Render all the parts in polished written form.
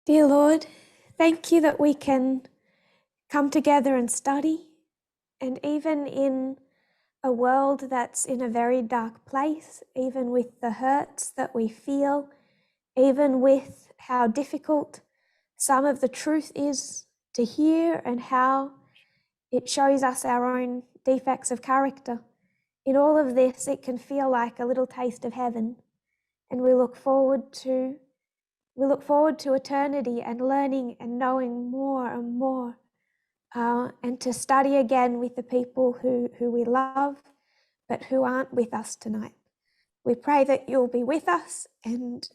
Dear Lord, thank you that we can come together and study, and even in a world that's in a very dark place, even with the hurts that we feel, even with how difficult some of the truth is to hear and how it shows us our own defects of character. In all of this, it can feel like a little taste of heaven, and we look forward to eternity and learning and knowing more and more, and to study again with the people who we love, but who aren't with us tonight. We pray that you'll be with us and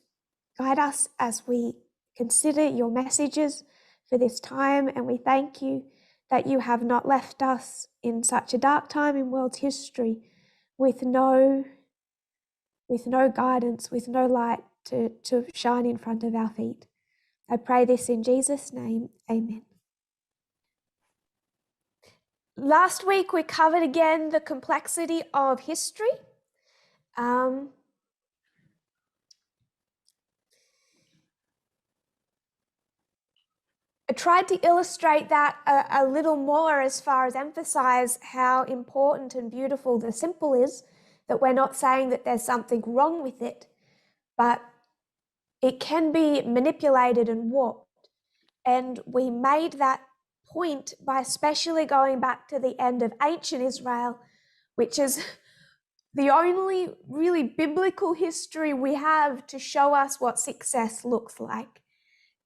guide us as we consider your messages for this time. And we thank you that you have not left us in such a dark time in world's history with no guidance, with no light to shine in front of our feet. I pray this in Jesus' name, amen. Last week we covered again the complexity of history. I tried to illustrate that a little more as far as emphasize how important and beautiful the simple is, that we're not saying that there's something wrong with it, but it can be manipulated and warped. And we made that point by especially going back to the end of ancient Israel, which is the only really biblical history we have to show us what success looks like.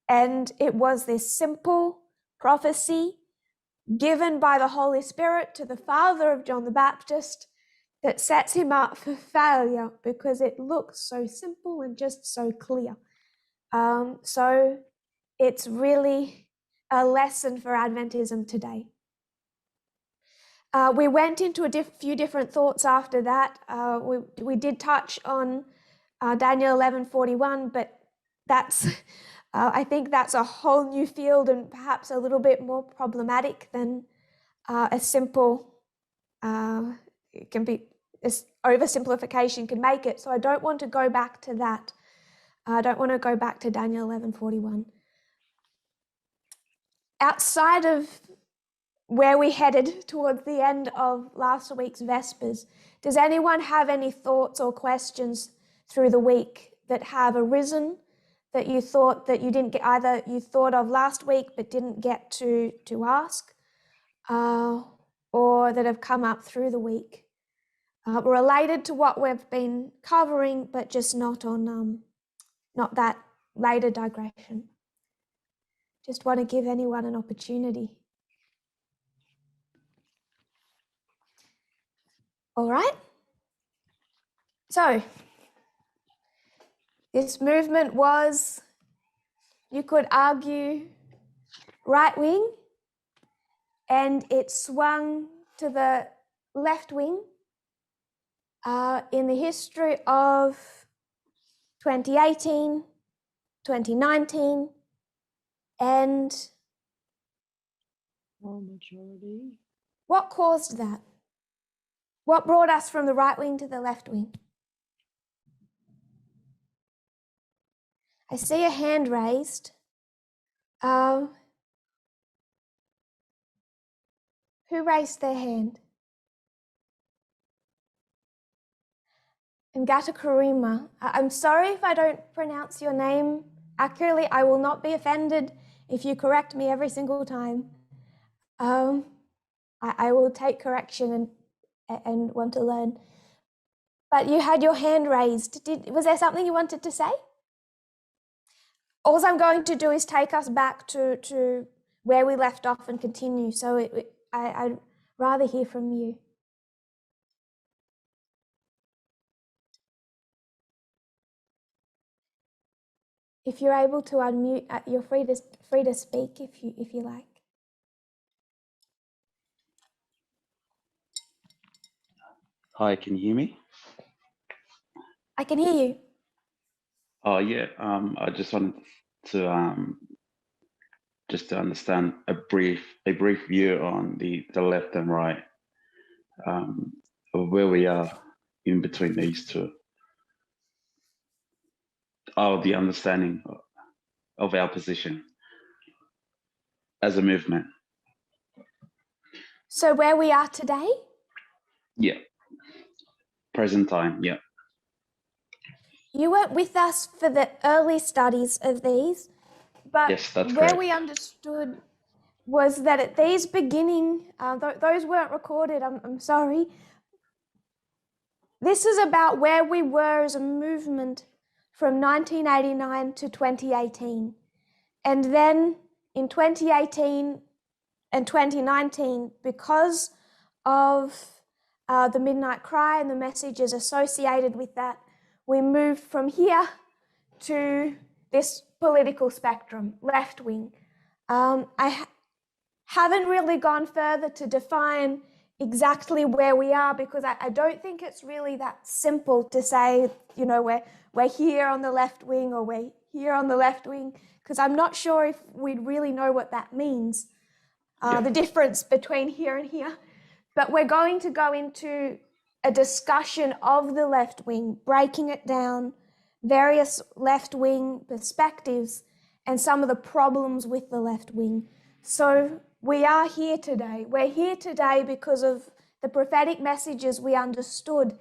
And it was this simple prophecy given by the Holy Spirit to the father of John the Baptist that sets him up for failure because it looks so simple and just so clear. So it's really a lesson for Adventism today. We went into a few different thoughts after that. We did touch on Daniel 11:41, but that's I think that's a whole new field and perhaps a little bit more problematic than a simple. It can be oversimplification can make it. So I don't want to go back to that. I don't want to go back to Daniel 11:41. Outside of where we headed towards the end of last week's Vespers, does anyone have any thoughts or questions through the week that have arisen that you thought that you didn't get, either you thought of last week but didn't get to ask, or that have come up through the week related to what we've been covering, but just not on not that later digression? Just want to give anyone an opportunity. All right. So this movement was, you could argue, right wing, and it swung to the left wing in the history of 2018, 2019, and majority. What caused that? What brought us from the right wing to the left wing? I see a hand raised. Who raised their hand? Ngata Karima. I'm sorry if I don't pronounce your name accurately. I will not be offended if you correct me every single time. I will take correction and want to learn. But you had your hand raised. Was there something you wanted to say? All I'm going to do is take us back to where we left off and continue. So I'd rather hear from you. If you're able to unmute, you're free to speak if you like. Hi, can you hear me? I can hear you. Oh yeah, I just wanted to just to understand a brief view on the left and right, of where we are in between these two. Oh, the understanding. of our position as a movement. So where we are today? Yeah. Present time, yeah. You weren't with us for the early studies of these, but Yes, that's where correct. we understood was that at these beginning, those weren't recorded, I'm sorry. This is about where we were as a movement from 1989 to 2018. And then in 2018 and 2019, because of the Midnight Cry and the messages associated with that, we moved from here to this political spectrum, left wing. I haven't really gone further to define exactly where we are, because I don't think it's really that simple to say, you know, we're here on the left wing or we're here on the left wing, because I'm not sure if we'd really know what that means, the difference between here and here. But we're going to go into a discussion of the left wing, breaking it down, various left wing perspectives, and some of the problems with the left wing. So we are here today. We're here today because of the prophetic messages we understood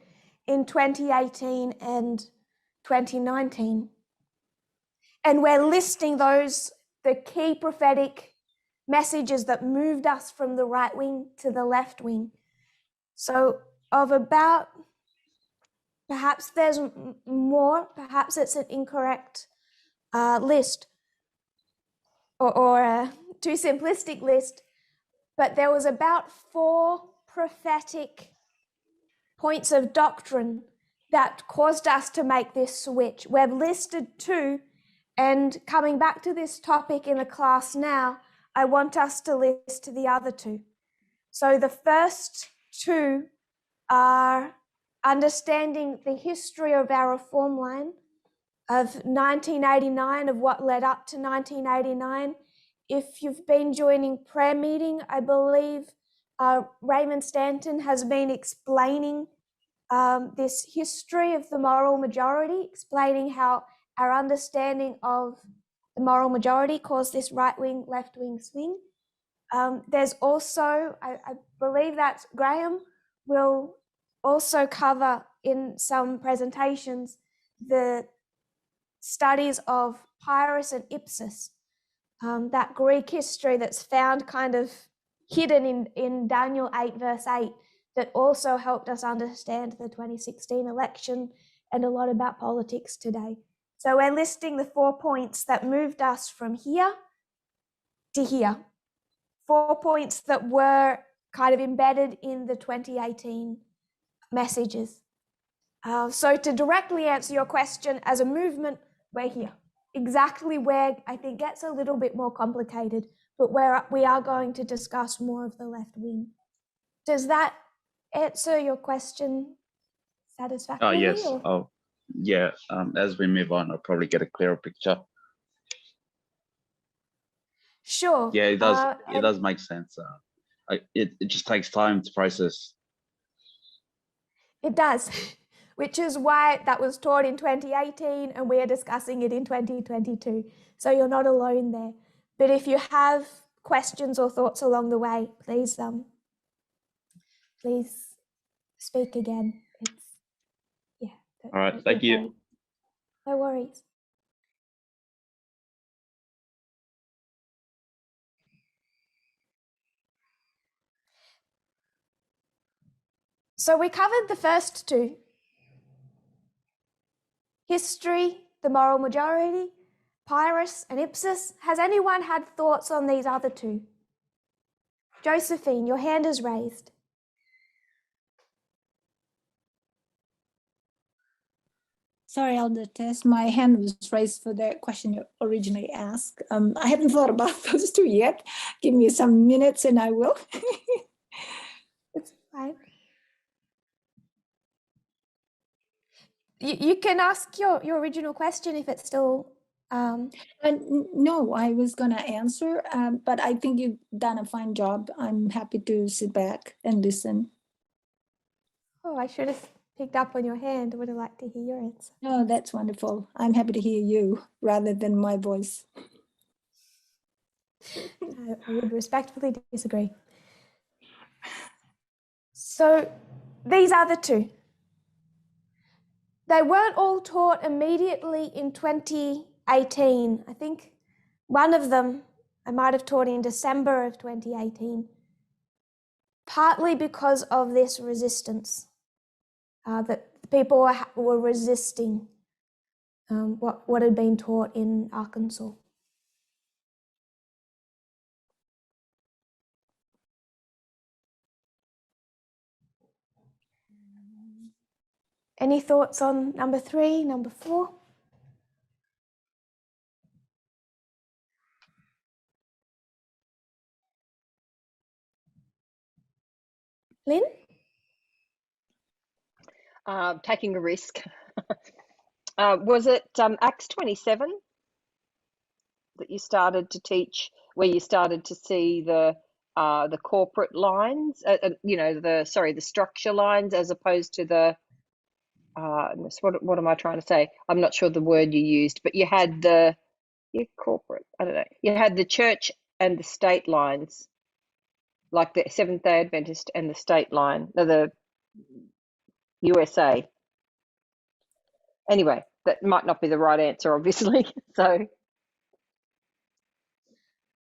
in 2018 and 2019. And we're listing those, the key prophetic messages that moved us from the right wing to the left wing. So of about, perhaps there's more, perhaps it's an incorrect list or a too simplistic list, but there was about 4 prophetic points of doctrine that caused us to make this switch. We've listed 2, and coming back to this topic in the class now, I want us to list the other 2. So the first 2 are understanding the history of our reform line of 1989, of what led up to 1989. If you've been joining prayer meeting, I believe Raymond Stanton has been explaining this history of the moral majority, explaining how our understanding of the moral majority caused this right-wing, left-wing swing. There's also, I believe that Graham will also cover in some presentations the studies of Pyrrhus and Ipsus, that Greek history that's found kind of hidden in Daniel 8 verse 8, that also helped us understand the 2016 election and a lot about politics today. So we're listing the 4 points that moved us from here to here. 4 points that were kind of embedded in the 2018 messages. So to directly answer your question, as a movement, we're here. Exactly where, I think, gets a little bit more complicated, but where we are going to discuss more of the left wing. Does that answer your question satisfactorily? Yes. Oh, yeah. As we move on, I'll probably get a clearer picture. Sure. Yeah, it does. It does make sense. It just takes time to process. It does, which is why that was taught in 2018 and we are discussing it in 2022. So you're not alone there. But if you have questions or thoughts along the way, please speak again. All right, thank you. No worries. So we covered the first 2. History, the moral majority, Pyrrhus and Ipsus. Has anyone had thoughts on these other 2? Josephine, your hand is raised. Sorry, Elder Tess, my hand was raised for the question you originally asked. I haven't thought about those 2 yet. Give me some minutes and I will. It's fine. You can ask your original question if it's still... No, I was going to answer, but I think you've done a fine job. I'm happy to sit back and listen. Oh, I should have picked up on your hand. I would have liked to hear your answer. Oh, that's wonderful. I'm happy to hear you rather than my voice. I would respectfully disagree. So these are the two. They weren't all taught immediately in 2018. I think one of them I might have taught in December of 2018, partly because of this resistance, that people were resisting what had been taught in Arkansas. Any thoughts on number 3, number 4? Lynn? Taking a risk. Was it Acts 27 that you started to teach, where you started to see the corporate lines, the structure lines, as opposed to the what am I trying to say? I'm not sure the word you used, but you had the corporate. I don't know. You had the church and the state lines, like the Seventh-day Adventist and the state line, the USA. Anyway, that might not be the right answer, obviously. So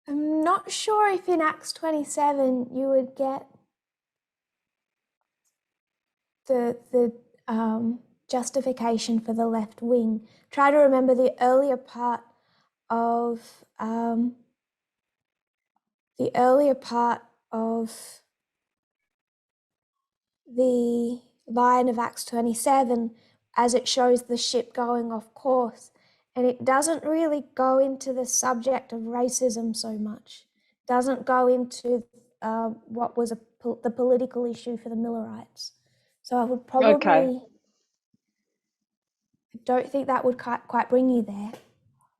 I'm not sure if in Acts 27 you would get the justification for the left wing. Try to remember the earlier part of the line of Acts 27 as it shows the ship going off course, and it doesn't really go into the subject of racism so much. It doesn't go into what was the political issue for the Millerites. So I would probably, okay. I don't think that would quite bring you there.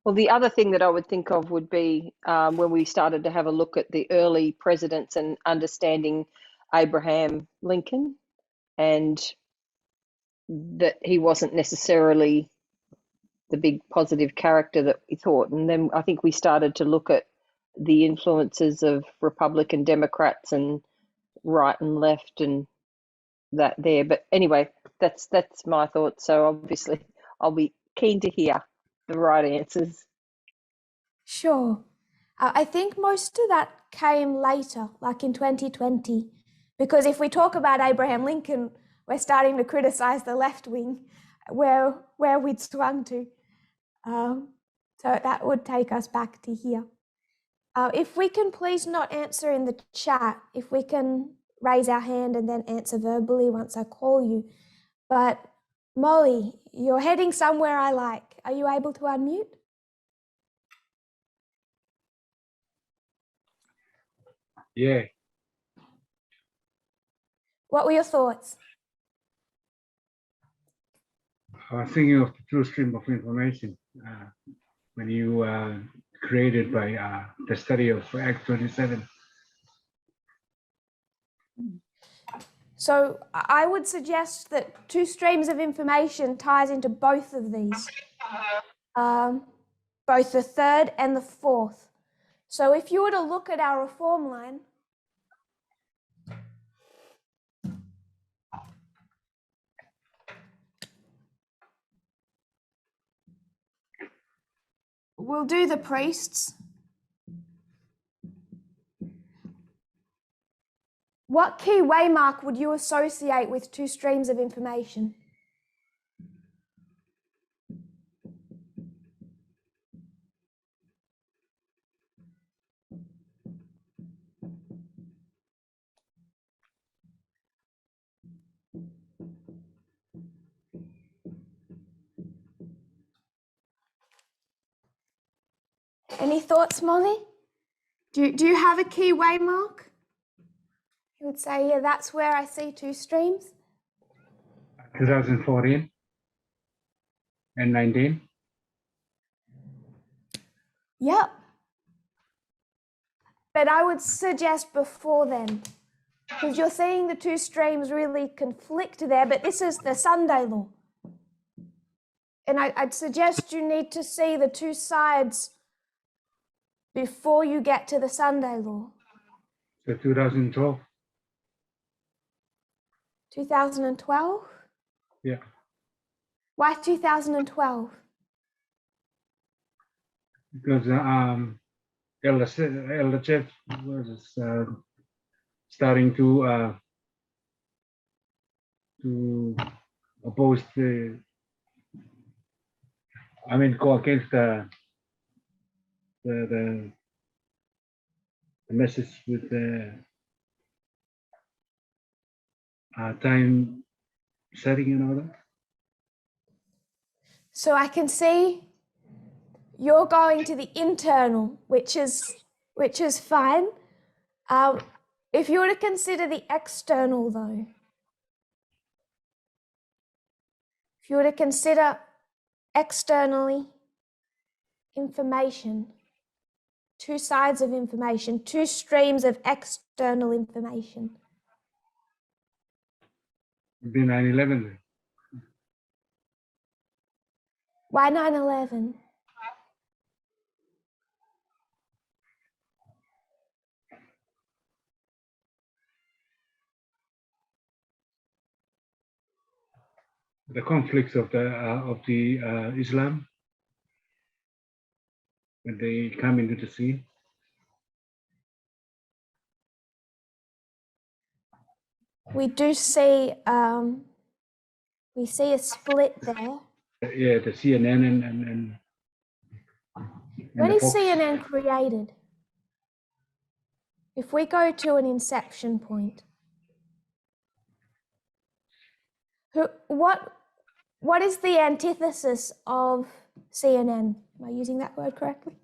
Well, the other thing that I would think of would be when we started to have a look at the early presidents and understanding Abraham Lincoln, and that he wasn't necessarily the big positive character that we thought. And then I think we started to look at the influences of Republican Democrats and right and left and that there. But anyway, that's my thoughts. So obviously I'll be keen to hear the right answers. Sure. I think most of that came later, like in 2020, because if we talk about Abraham Lincoln, we're starting to criticize the left wing, where we'd swung to. So that would take us back to here. If we can please not answer in the chat, if we can raise our hand and then answer verbally once I call you. But Molly, you're heading somewhere I like. Are you able to unmute? Yeah, What were your thoughts? I was thinking of the true stream of information when you created by the study of Act 27. So I would suggest that two streams of information ties into both of these, both the third and the fourth. So if you were to look at our reform line, we'll do the priests. What key waymark would you associate with two streams of information? Any thoughts, Molly? Do you have a key waymark? You would say, yeah, that's where I see two streams. 2014 and 19. Yep. But I would suggest before then. Because you're seeing the two streams really conflict there, but this is the Sunday law. And I'd suggest you need to see the two sides before you get to the Sunday law. So 2012. 2012? Yeah. Why 2012? Because Elder Jeff was starting to oppose go against the message with the time setting and all that. So I can see you're going to the internal, which is fine. If you were to consider the external though, if you were to consider externally information, two sides of information, two streams of external information. The 9/11. Why 9/11? The conflicts of the Islam when they come into the scene. We do see we see a split there. Yeah, the CNN and When the is Fox. CNN created? If we go to an inception point, what is the antithesis of CNN? Am I using that word correctly?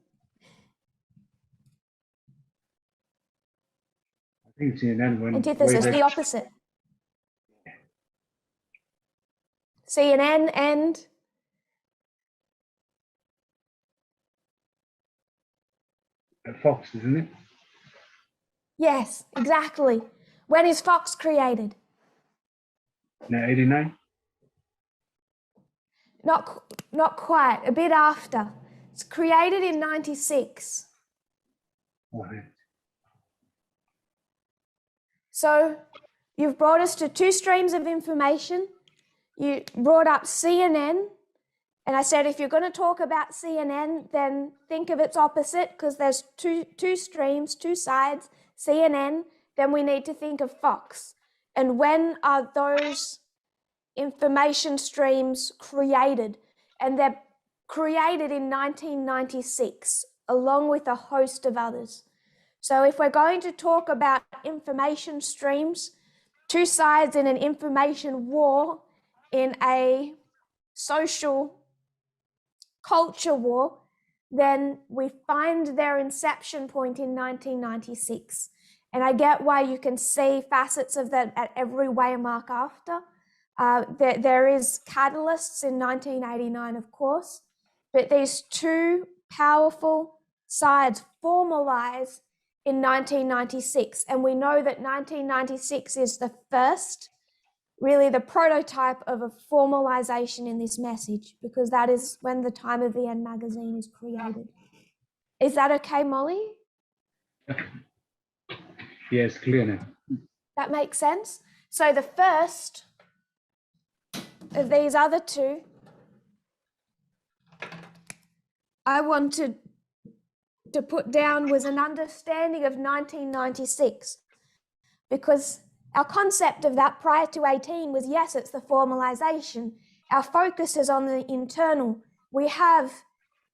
I think CNN went Antithesis, way the back. opposite. CNN and Fox, isn't it? yes, exactly. When is Fox created? No, 89. Not quite, a bit after. It's created in 96. Oh, yeah. So you've brought us to two streams of information. You brought up CNN, and I said if you're going to talk about CNN, then think of its opposite, because there's two streams, two sides, CNN, then we need to think of Fox. And when are those information streams created? And they're created in 1996, along with a host of others. So if we're going to talk about information streams, two sides in an information war, in a social culture war, then we find their inception point in 1996. And I get why you can see facets of that at every waymark after. There is catalysts in 1989, of course, but these two powerful sides formalize in 1996. And we know that 1996 is the first, really the prototype of a formalization in this message, because that is when the Time of the End magazine is created. Is that okay, Molly? Yes, clear now. That makes sense? So the first of these other two, I wanted to put down was an understanding of 1996, because our concept of that prior to 18 was, yes, it's the formalization. Our focus is on the internal. We have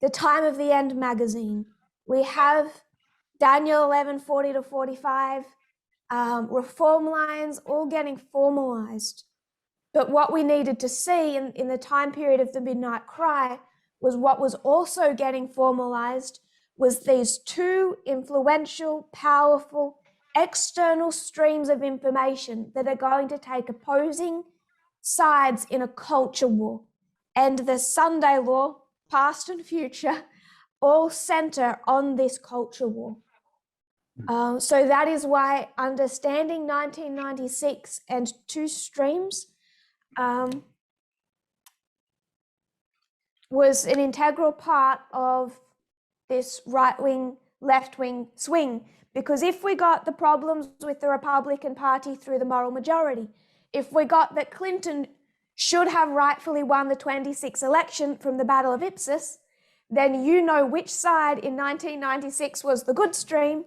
the Time of the End magazine. We have Daniel 11:40-45, reform lines, all getting formalized. But what we needed to see in the time period of the Midnight Cry was what was also getting formalized was these two influential, powerful, external streams of information that are going to take opposing sides in a culture war. And the Sunday law, past and future, all center on this culture war. So that is why understanding 1996 and two streams was an integral part of this right-wing, left-wing swing. Because if we got the problems with the Republican Party through the moral majority, if we got that Clinton should have rightfully won the 26 election from the Battle of Ipsos, then you know which side in 1996 was the good stream,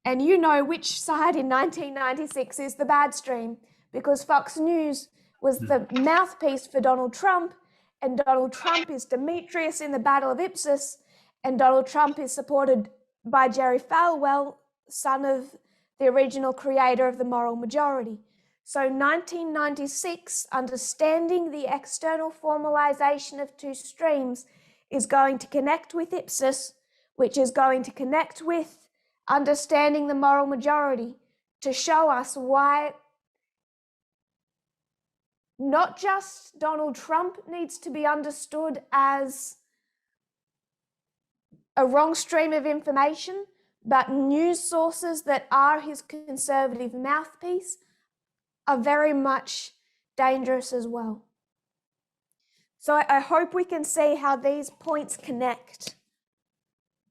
and you know which side in 1996 is the bad stream, because Fox News was the mouthpiece for Donald Trump, and Donald Trump is Demetrius in the Battle of Ipsos, and Donald Trump is supported by Jerry Falwell, son of the original creator of the moral majority. So 1996, understanding the external formalization of two streams is going to connect with Ipsos, which is going to connect with understanding the moral majority to show us why not just Donald Trump needs to be understood as a wrong stream of information, but news sources that are his conservative mouthpiece are very much dangerous as well. So I hope we can see how these points connect.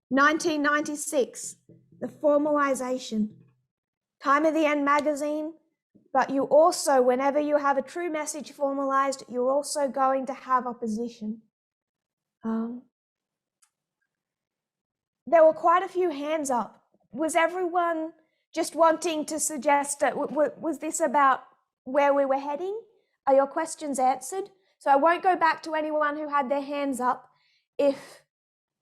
1996, the formalization, Time of the End magazine, but you also, whenever you have a true message formalized, you're also going to have opposition. There were quite a few hands up. Was everyone just wanting to suggest that, was this about where we were heading? Are your questions answered? So I won't go back to anyone who had their hands up. If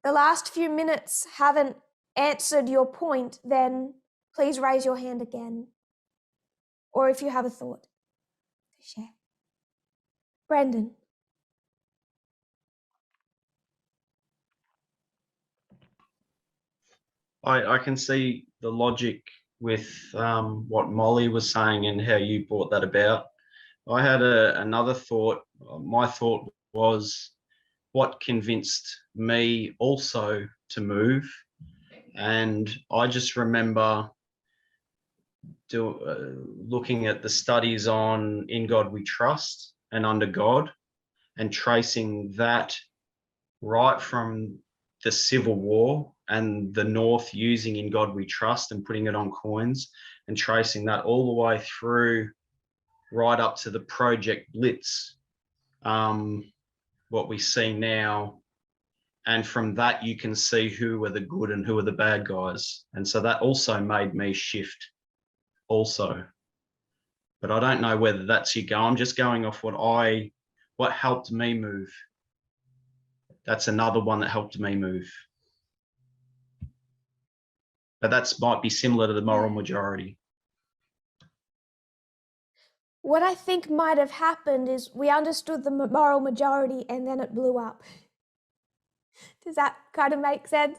the last few minutes haven't answered your point, then please raise your hand again. Or if you have a thought to share. Brendan. I can see the logic with what Molly was saying and how you brought that about. I had another thought. My thought was what convinced me also to move. And I just remember looking at the studies on In God We Trust and Under God, and tracing that right from the Civil War and the North using In God We Trust and putting it on coins, and tracing that all the way through right up to the Project Blitz, what we see now. And from that, you can see who are the good and who are the bad guys. And so that also made me shift also. But I don't know whether that's your go. I'm just going off what helped me move. That's another one that helped me move. But that might be similar to the moral majority. What I think might have happened is we understood the moral majority and then it blew up. Does that kind of make sense?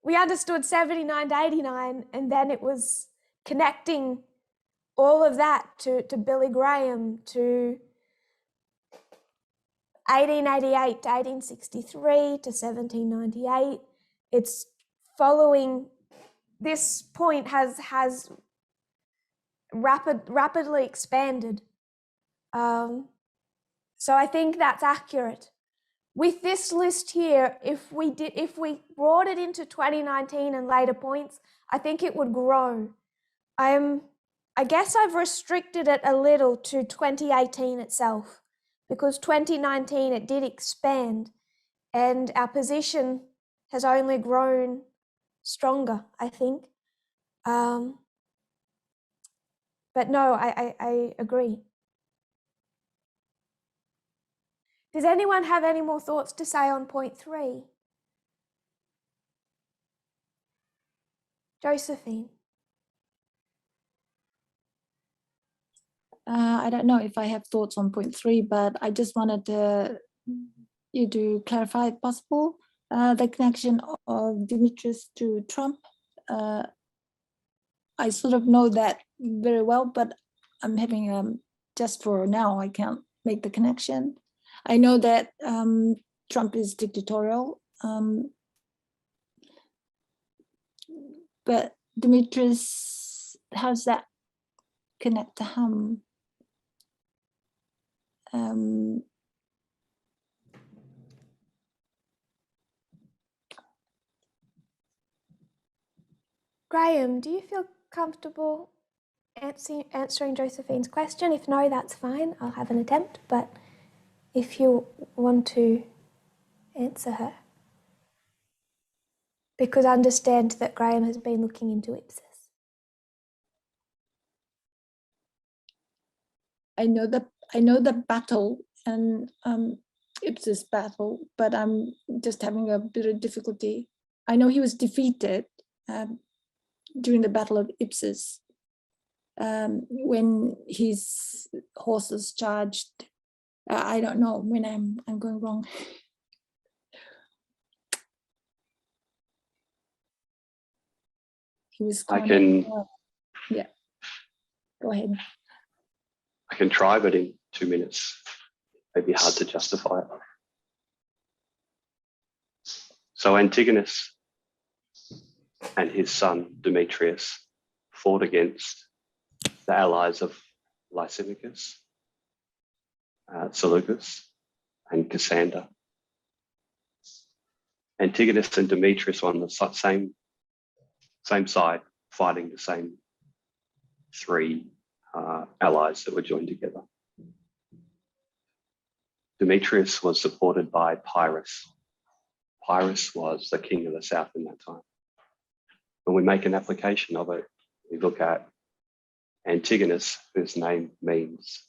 We understood 79 to 89 and then it was connecting all of that to Billy Graham, to 1888 to 1863 to 1798. It's following, this point has rapidly expanded. So I think that's accurate. With this list here, if we brought it into 2019 and later points, I think it would grow. I guess I've restricted it a little to 2018 itself, because 2019 it did expand and our position has only grown stronger, I think. But no, I agree. Does anyone have any more thoughts to say on point 3? Josephine. I don't know if I have thoughts on point 3, but I just wanted you to clarify if possible the connection of Demetrius to Trump. I sort of know that very well, but I'm having just for now, I can't make the connection. I know that Trump is dictatorial, but Demetrius, how's that connect to him? Graham, do you feel comfortable answering Josephine's question? If no, that's fine. I'll have an attempt. But if you want to answer her. Because understand that Graham has been looking into Ipsos. I know the battle and Ipsos battle, but I'm just having a bit of difficulty. I know he was defeated during the Battle of Ipsos when his horses charged. I don't know when I'm going wrong. He was yeah. Go ahead. I can try, but in 2 minutes, it'd be hard to justify it. So Antigonus and his son Demetrius fought against the allies of Lysimachus, Seleucus, and Cassander. Antigonus and Demetrius were on the same side, fighting the same three allies that were joined together. Demetrius was supported by Pyrrhus. Pyrrhus was the king of the south in that time. When we make an application of it, we look at Antigonus, whose name means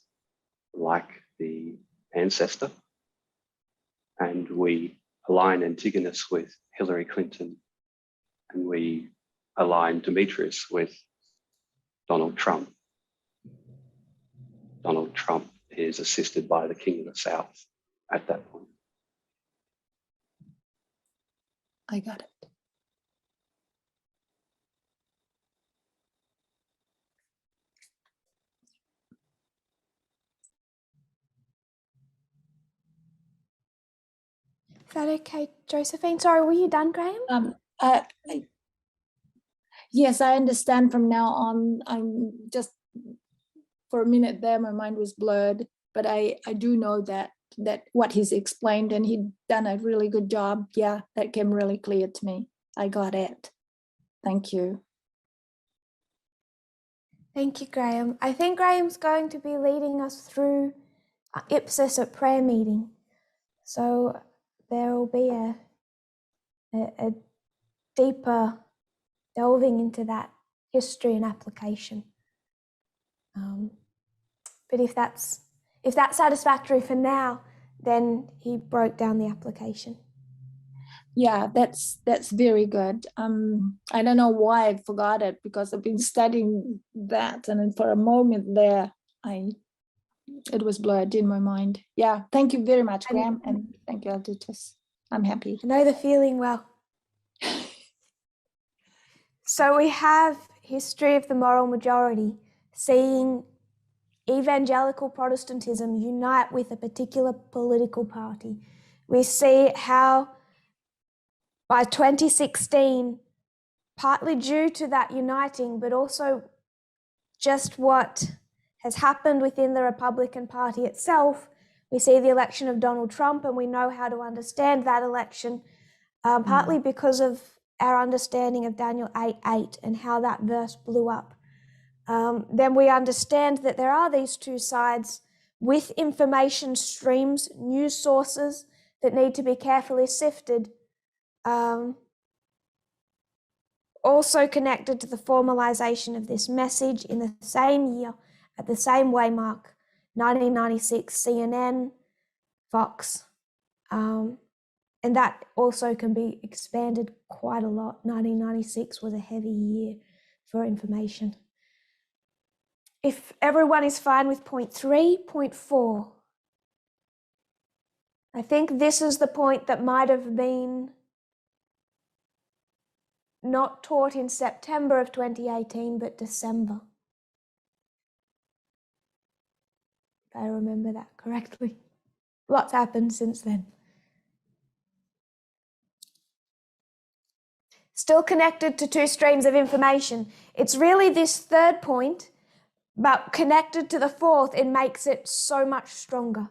like the ancestor, and we align Antigonus with Hillary Clinton, and we align Demetrius with Donald Trump. Donald Trump is assisted by the king of the south at that point. I got it. Is that okay, Josephine? Sorry, were you done, Graham? Yes, I understand from now on. I'm just, for a minute there, my mind was blurred, but I do know that what he's explained, and he'd done a really good job. Yeah, that came really clear to me. I got it. Thank you. Thank you, Graham. I think Graham's going to be leading us through Ipsos at prayer meeting. So there will be a deeper delving into that history and application. But if that's satisfactory for now, then he broke down the application. Yeah, that's very good. I don't know why I forgot it, because I've been studying that, and then for a moment there, it was blurred in my mind. Yeah, thank you very much, Graham, and thank you, Tess. I'm happy. I know the feeling well. So we have history of the moral majority, seeing evangelical Protestantism unite with a particular political party. We see how by 2016, partly due to that uniting, but also just what has happened within the Republican Party itself, we see the election of Donald Trump, and we know how to understand that election, partly because of our understanding of Daniel 8:8 and how that verse blew up. Then we understand that there are these two sides with information streams, news sources that need to be carefully sifted, also connected to the formalization of this message in the same year, at the same waymark, 1996, CNN, Fox, and that also can be expanded quite a lot. 1996 was a heavy year for information. If everyone is fine with point 3, point 4. I think this is the point that might have been not taught in September of 2018, but December. If I remember that correctly. Lots happened since then. Still connected to two streams of information. It's really this third point, but connected to the fourth, it makes it so much stronger.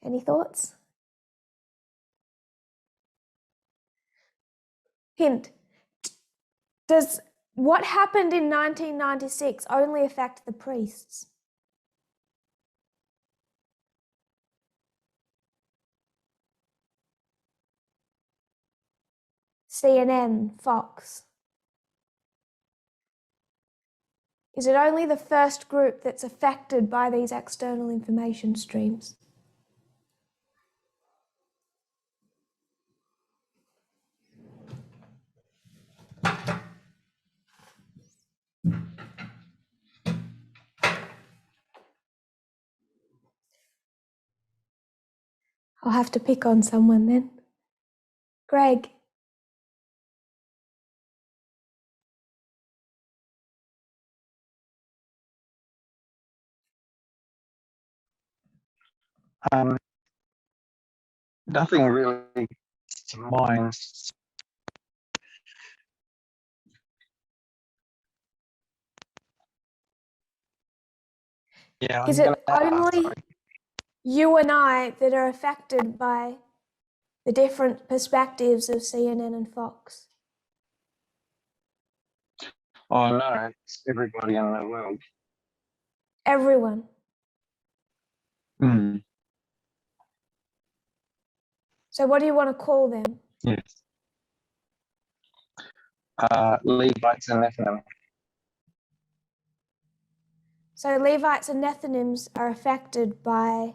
Any thoughts? Hint. Does what happened in 1996 only affect the priests? CNN, Fox. Is it only the first group that's affected by these external information streams? I'll have to pick on someone then. Greg. Nothing really to mind. Yeah. Is it only you and I that are affected by the different perspectives of CNN and Fox? Oh no, it's everybody in the world. Everyone. Mm. So what do you want to call them? Yes. Levites and Nephilim. So Levites and Nethinims are affected by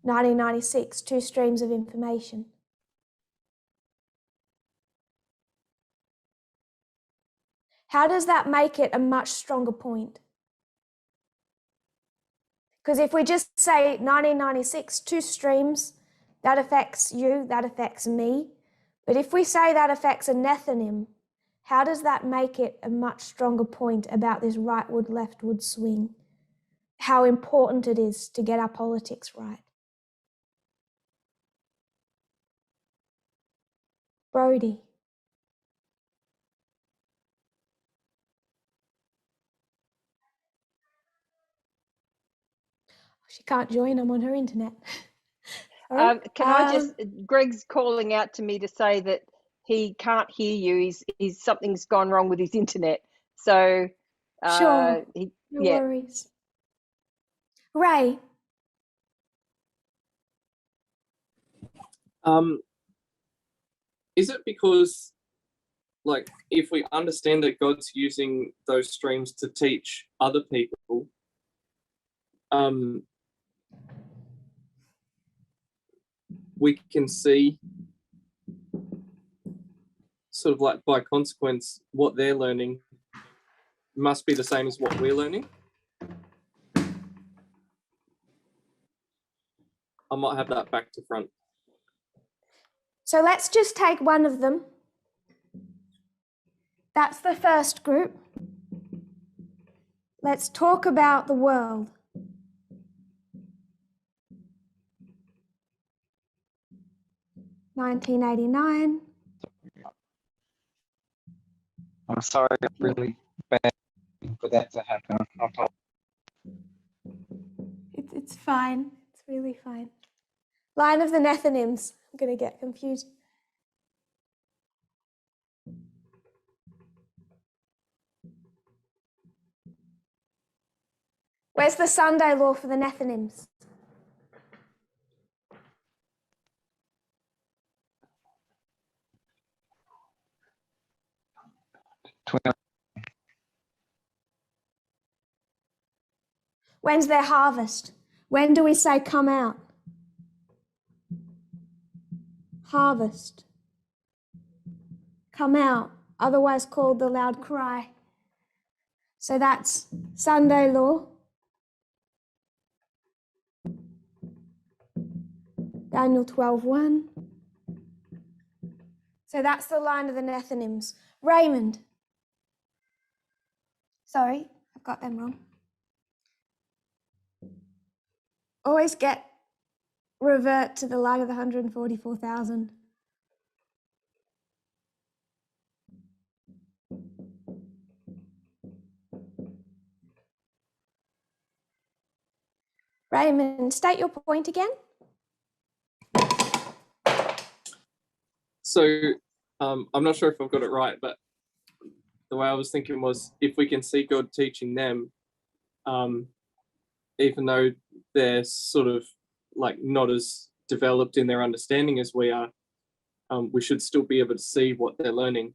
1996, two streams of information. How does that make it a much stronger point? Because if we just say 1996, two streams, that affects you, that affects me. But if we say that affects a Nethinim, how does that make it a much stronger point about this rightward, leftward swing? How important it is to get our politics right. Brody. She can't join, I'm on her internet. Can I just, Greg's calling out to me to say that he can't hear you. He's something's gone wrong with his internet. So, sure, no worries. Ray. Is it because, like, if we understand that God's using those streams to teach other people, we can see sort of like by consequence what they're learning must be the same as what we're learning? I might have that back to front. So let's just take one of them. That's the first group. Let's talk about the world. $1989. I'm sorry, it's really bad for that to happen. It's fine. It's really fine. Line of the Nethinims. I'm going to get confused. Where's the Sunday law for the Nethinims? When's their harvest? When do we say come out? Harvest. Come out, otherwise called the loud cry. So that's Sunday law. Daniel 12:1. So that's the line of the Nethinims. Raymond. Sorry, I've got them wrong. Always revert to the light of the 144,000. Raymond, state your point again. So I'm not sure if I've got it right, but the way I was thinking was, if we can see God teaching them, even though they're sort of like not as developed in their understanding as we are, we should still be able to see what they're learning.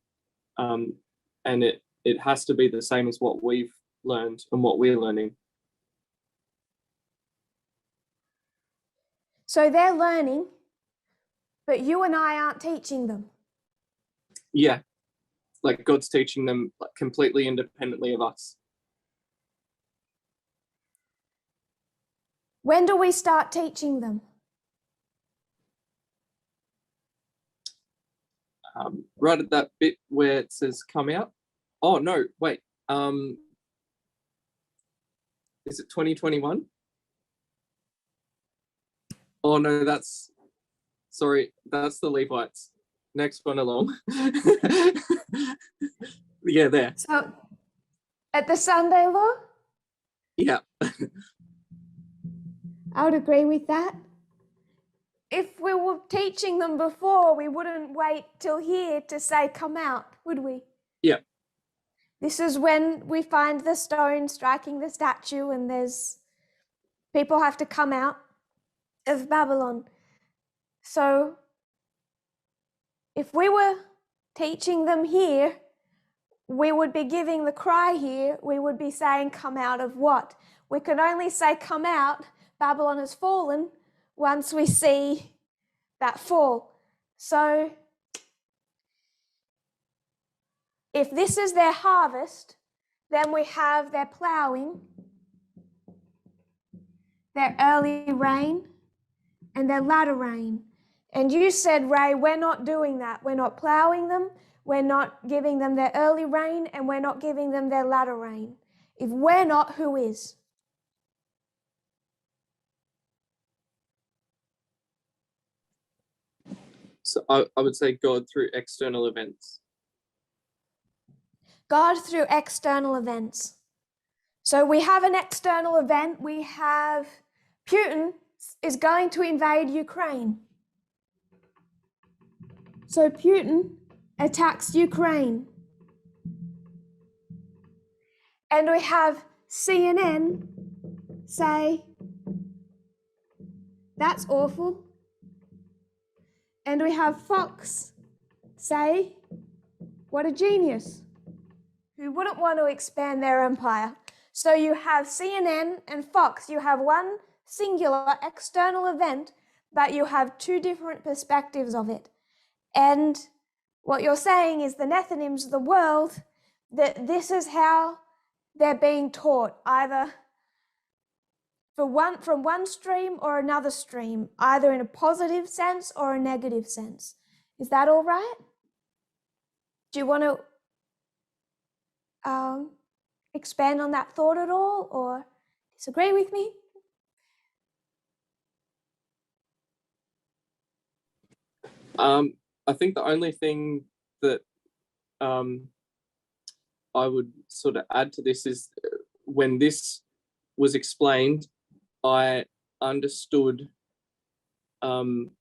And it has to be the same as what we've learned and what we're learning. So they're learning, but you and I aren't teaching them. Yeah, like God's teaching them like completely independently of us. When do we start teaching them? Right at that bit where it says come out. Oh no, wait. Is it 2021? Oh no, that's the Levites. Next one along. Yeah, there. So at the Sunday law? Yeah. I would agree with that. If we were teaching them before, we wouldn't wait till here to say come out, would we? Yeah. This is when we find the stone striking the statue and there's people have to come out of Babylon. So if we were teaching them here, we would be giving the cry here. We would be saying come out of what? We can only say come out, Babylon has fallen, once we see that fall. So if this is their harvest, then we have their ploughing, their early rain, and their latter rain. And you said, Ray, we're not doing that. We're not ploughing them, we're not giving them their early rain, and we're not giving them their latter rain. If we're not, who is? So I would say God through external events. God through external events. So we have an external event. We have Putin is going to invade Ukraine. So Putin attacks Ukraine. And we have CNN say, that's awful. And we have Fox say, what a genius. Who wouldn't want to expand their empire? So you have CNN and Fox. You have one singular external event, but you have two different perspectives of it. And what you're saying is the Nethinims of the world, that this is how they're being taught, either from one stream or another stream, either in a positive sense or a negative sense. Is that all right? Do you want to expand on that thought at all or disagree with me? I think the only thing that I would sort of add to this is when this was explained, I understood that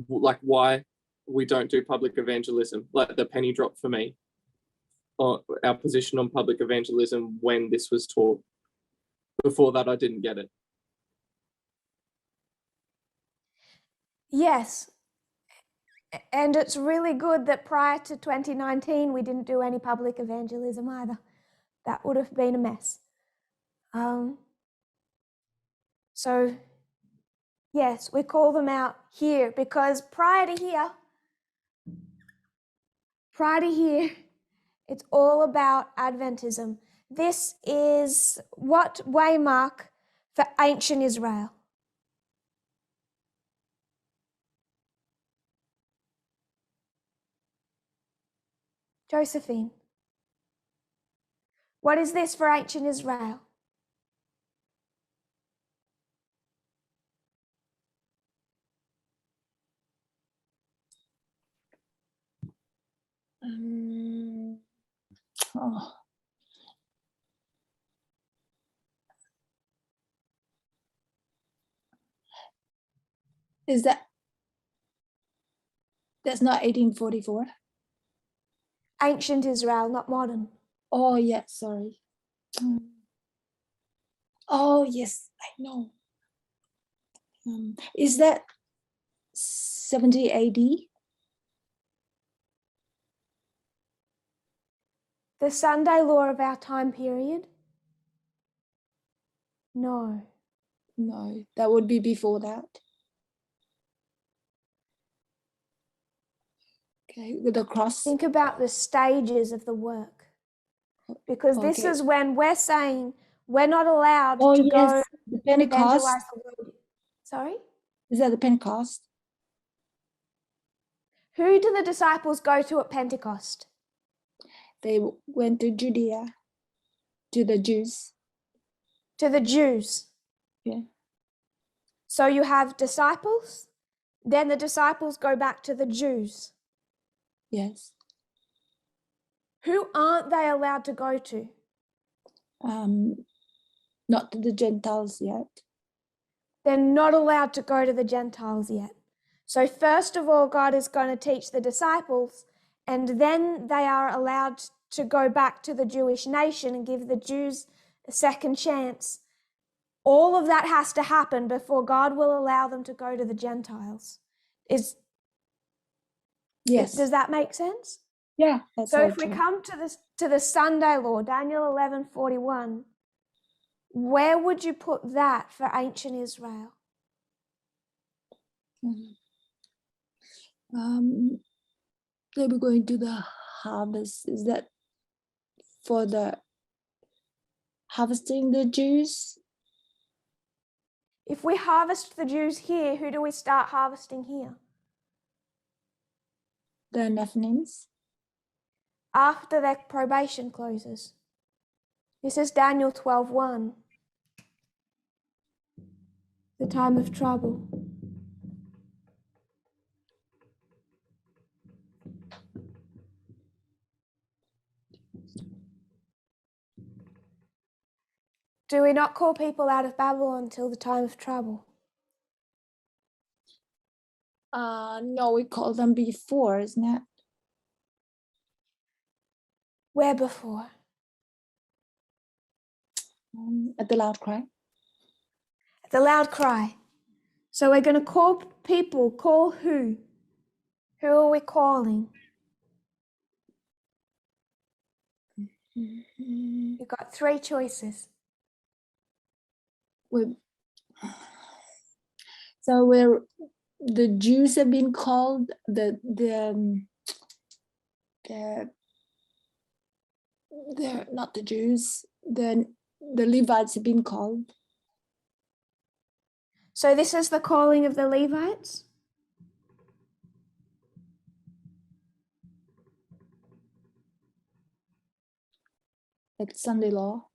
like why we don't do public evangelism, like the penny dropped for me, or our position on public evangelism when this was taught. Before that, I didn't get it. Yes. And it's really good that prior to 2019, we didn't do any public evangelism either. That would have been a mess. So, yes, we call them out here because prior to here, it's all about Adventism. This is what waymark for ancient Israel. Josephine. What is this for ancient Israel? Oh. Is that's not 1844? Ancient Israel, not modern. Oh, yeah, sorry. Oh, yes, I know. Is that 70 AD? The Sunday law of our time period? No. No, that would be before that. Okay, with the cross. Think about the stages of the work. Because this Okay. is when we're saying we're not allowed Oh, to yes, go the Pentecost. evangelize the world. Sorry? Is that the Pentecost? Who do the disciples go to at Pentecost? They went to Judea, to the Jews. To the Jews. Yeah. So you have disciples, then the disciples go back to the Jews. Yes. Who aren't they allowed to go to? Not to the Gentiles yet. They're not allowed to go to the Gentiles yet. So first of all, God is going to teach the disciples, and then they are allowed to go back to the Jewish nation and give the Jews a second chance. All of that has to happen before God will allow them to go to the Gentiles. Yes. Does that make sense? Yeah. That's So all if we true. come to the Sunday law, Daniel 11:41, where would you put that for ancient Israel? They were going to the harvest. Is that for the harvesting the Jews? If we harvest the Jews here, who do we start harvesting here? The Nephilims? After their probation closes. This is Daniel 12:1. The time of trouble. Do we not call people out of Babylon until the time of trouble? No, we call them before, isn't it? Where before? At the loud cry. The loud cry. So we're going to call people. Call who? Who are we calling? You've got three choices. So where the Jews have been called, they're not the Jews, the Levites have been called. So this is the calling of the Levites? Like Sunday law.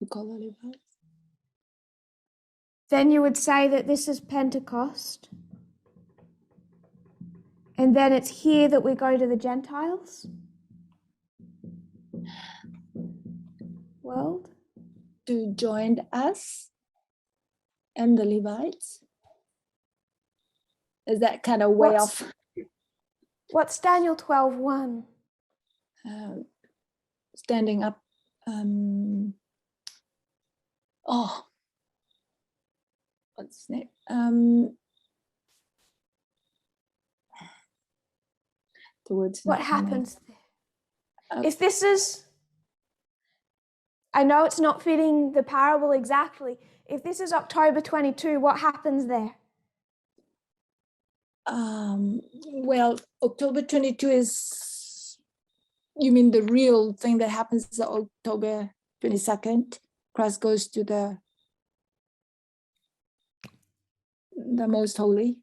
We call the Levites. Then you would say that this is Pentecost. And then it's here that we go to the Gentiles world. To join us and the Levites. Is that kind of way off? What's Daniel 12:1? Standing up. What's it? The words. What happens there? If this is, I know it's not fitting the parable exactly. If this is October 22, what happens there? Well, October 22 is, you mean the real thing that happens is October 22nd? Christ goes to the most holy.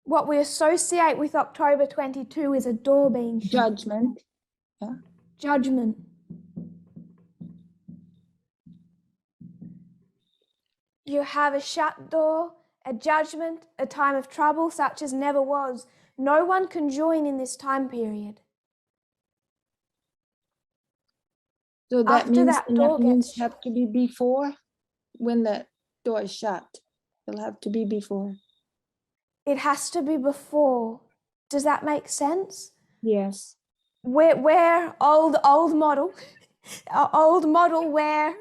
What we associate with October 22 is a door being shut. Judgment. Yeah. Judgment. You have a shut door, a judgment, a time of trouble such as never was. No one can join in this time period. So that After means that the door Nephilim gets have to be before when the door is shut. They'll have to be before. It has to be before. Does that make sense? Yes. We're old model, old model where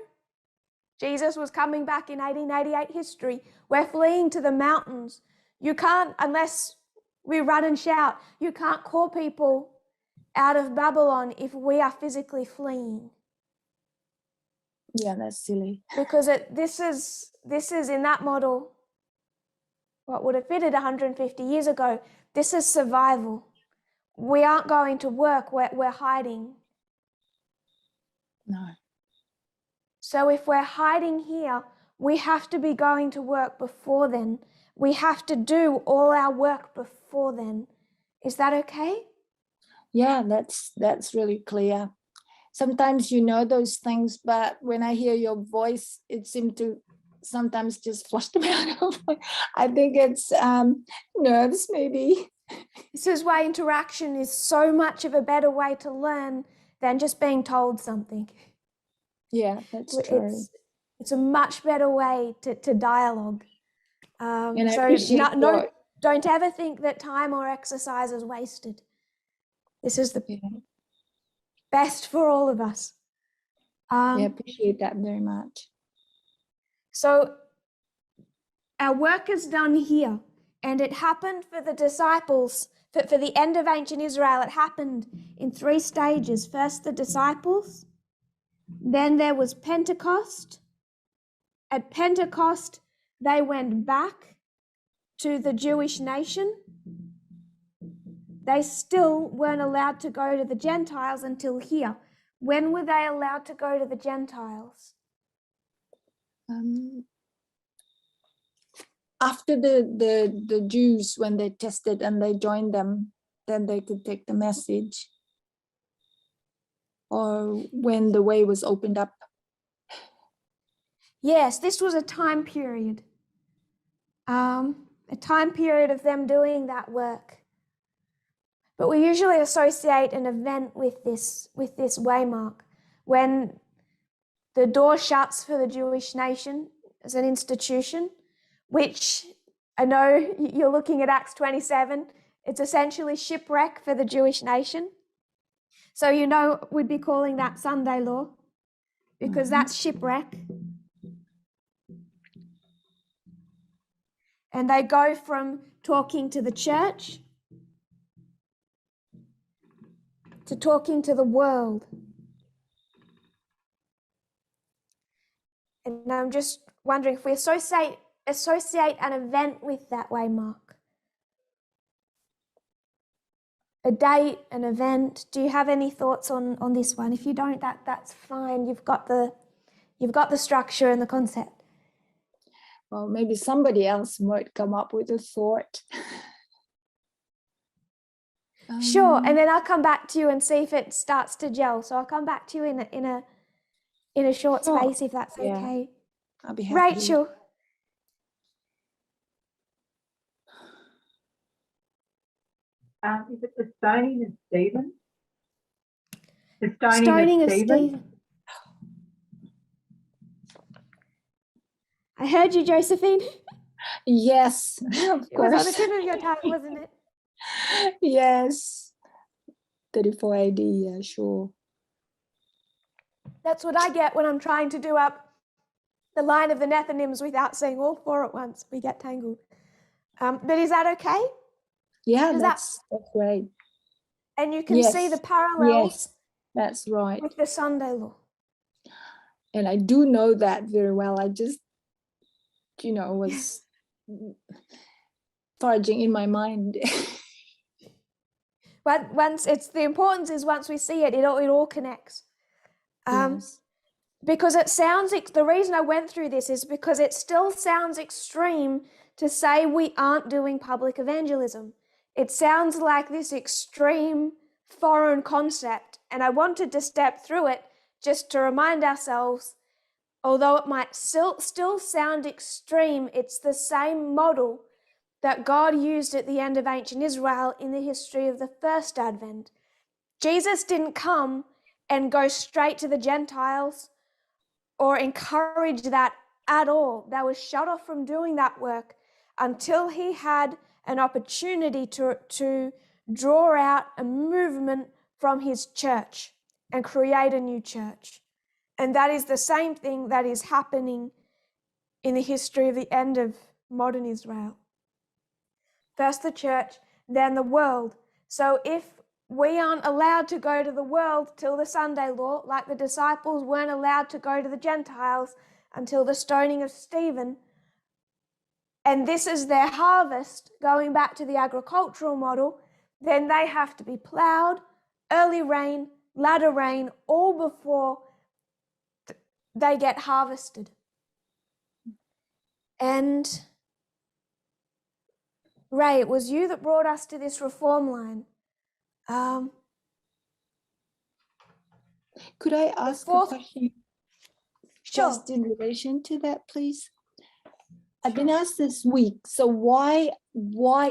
Jesus was coming back in 1888 history. We're fleeing to the mountains. You can't, unless we run and shout, you can't call people out of Babylon if we are physically fleeing. Yeah, that's silly. Because this is in that model, what would have fitted 150 years ago. This is survival. We aren't going to work, we're hiding. No. So if we're hiding here, we have to be going to work before then. We have to do all our work before then. Is that okay? Yeah, that's really clear. Sometimes you know those things, but when I hear your voice, it seems to sometimes just flush them out. I think it's nerves, maybe. This is why interaction is so much of a better way to learn than just being told something. Yeah, that's true. It's a much better way to dialogue. And I So appreciate don't ever think that time or exercise is wasted. This is the best for all of us. I appreciate that very much. So our work is done here, and it happened for the disciples, for the end of ancient Israel. It happened in 3 stages. First, the disciples, then there was Pentecost. At Pentecost, they went back to the Jewish nation. They still weren't allowed to go to the Gentiles until here. When were they allowed to go to the Gentiles? After the Jews, when they tested and they joined them, then they could take the message. Or when the way was opened up. Yes, this was a time period. A time period of them doing that work. But we usually associate an event with this waymark. When the door shuts for the Jewish nation as an institution, which I know you're looking at Acts 27, it's essentially shipwreck for the Jewish nation. So you know we'd be calling that Sunday law, because that's shipwreck. And they go from talking to the church to talking to the world. And I'm just wondering if we associate an event with that waymark. A date, an event. Do you have any thoughts on this one? If you don't, that's fine. You've got the structure and the concept. Well, maybe somebody else might come up with a thought. Sure, and then I'll come back to you and see if it starts to gel. So I'll come back to you in a short space, if that's okay. I'll be happy. Rachel. Is it the stoning of Stephen? The Stoning of Stephen. I heard you, Josephine. Yes, of course. It was on the tip of your tongue, wasn't it? Yes. 34 AD, yeah, sure. That's what I get when I'm trying to do up the line of the Nethinims without saying all 4 at once. We get tangled. But is that okay? Yeah, that's great. And you can see the parallels. Yes, that's right. With the Sunday law. And I do know that very well. I just, was foraging in my mind. But the importance is once we see it, it all connects. Yes. Because it sounds, the reason I went through this is because it still sounds extreme to say we aren't doing public evangelism. It sounds like this extreme foreign concept, and I wanted to step through it just to remind ourselves, although it might still sound extreme, it's the same model that God used at the end of ancient Israel in the history of the first Advent. Jesus didn't come and go straight to the Gentiles or encourage that at all. They were shut off from doing that work until he had an opportunity to draw out a movement from his church and create a new church. And that is the same thing that is happening in the history of the end of modern Israel. First the church, then the world. So if we aren't allowed to go to the world till the Sunday law, like the disciples weren't allowed to go to the Gentiles until the stoning of Stephen, and this is their harvest, going back to the agricultural model, then they have to be plowed, early rain, latter rain, all before they get harvested. And Ray, it was you that brought us to this reform line. Could I ask a question? Sure. Just in relation to that, please? I've been asked this week, so why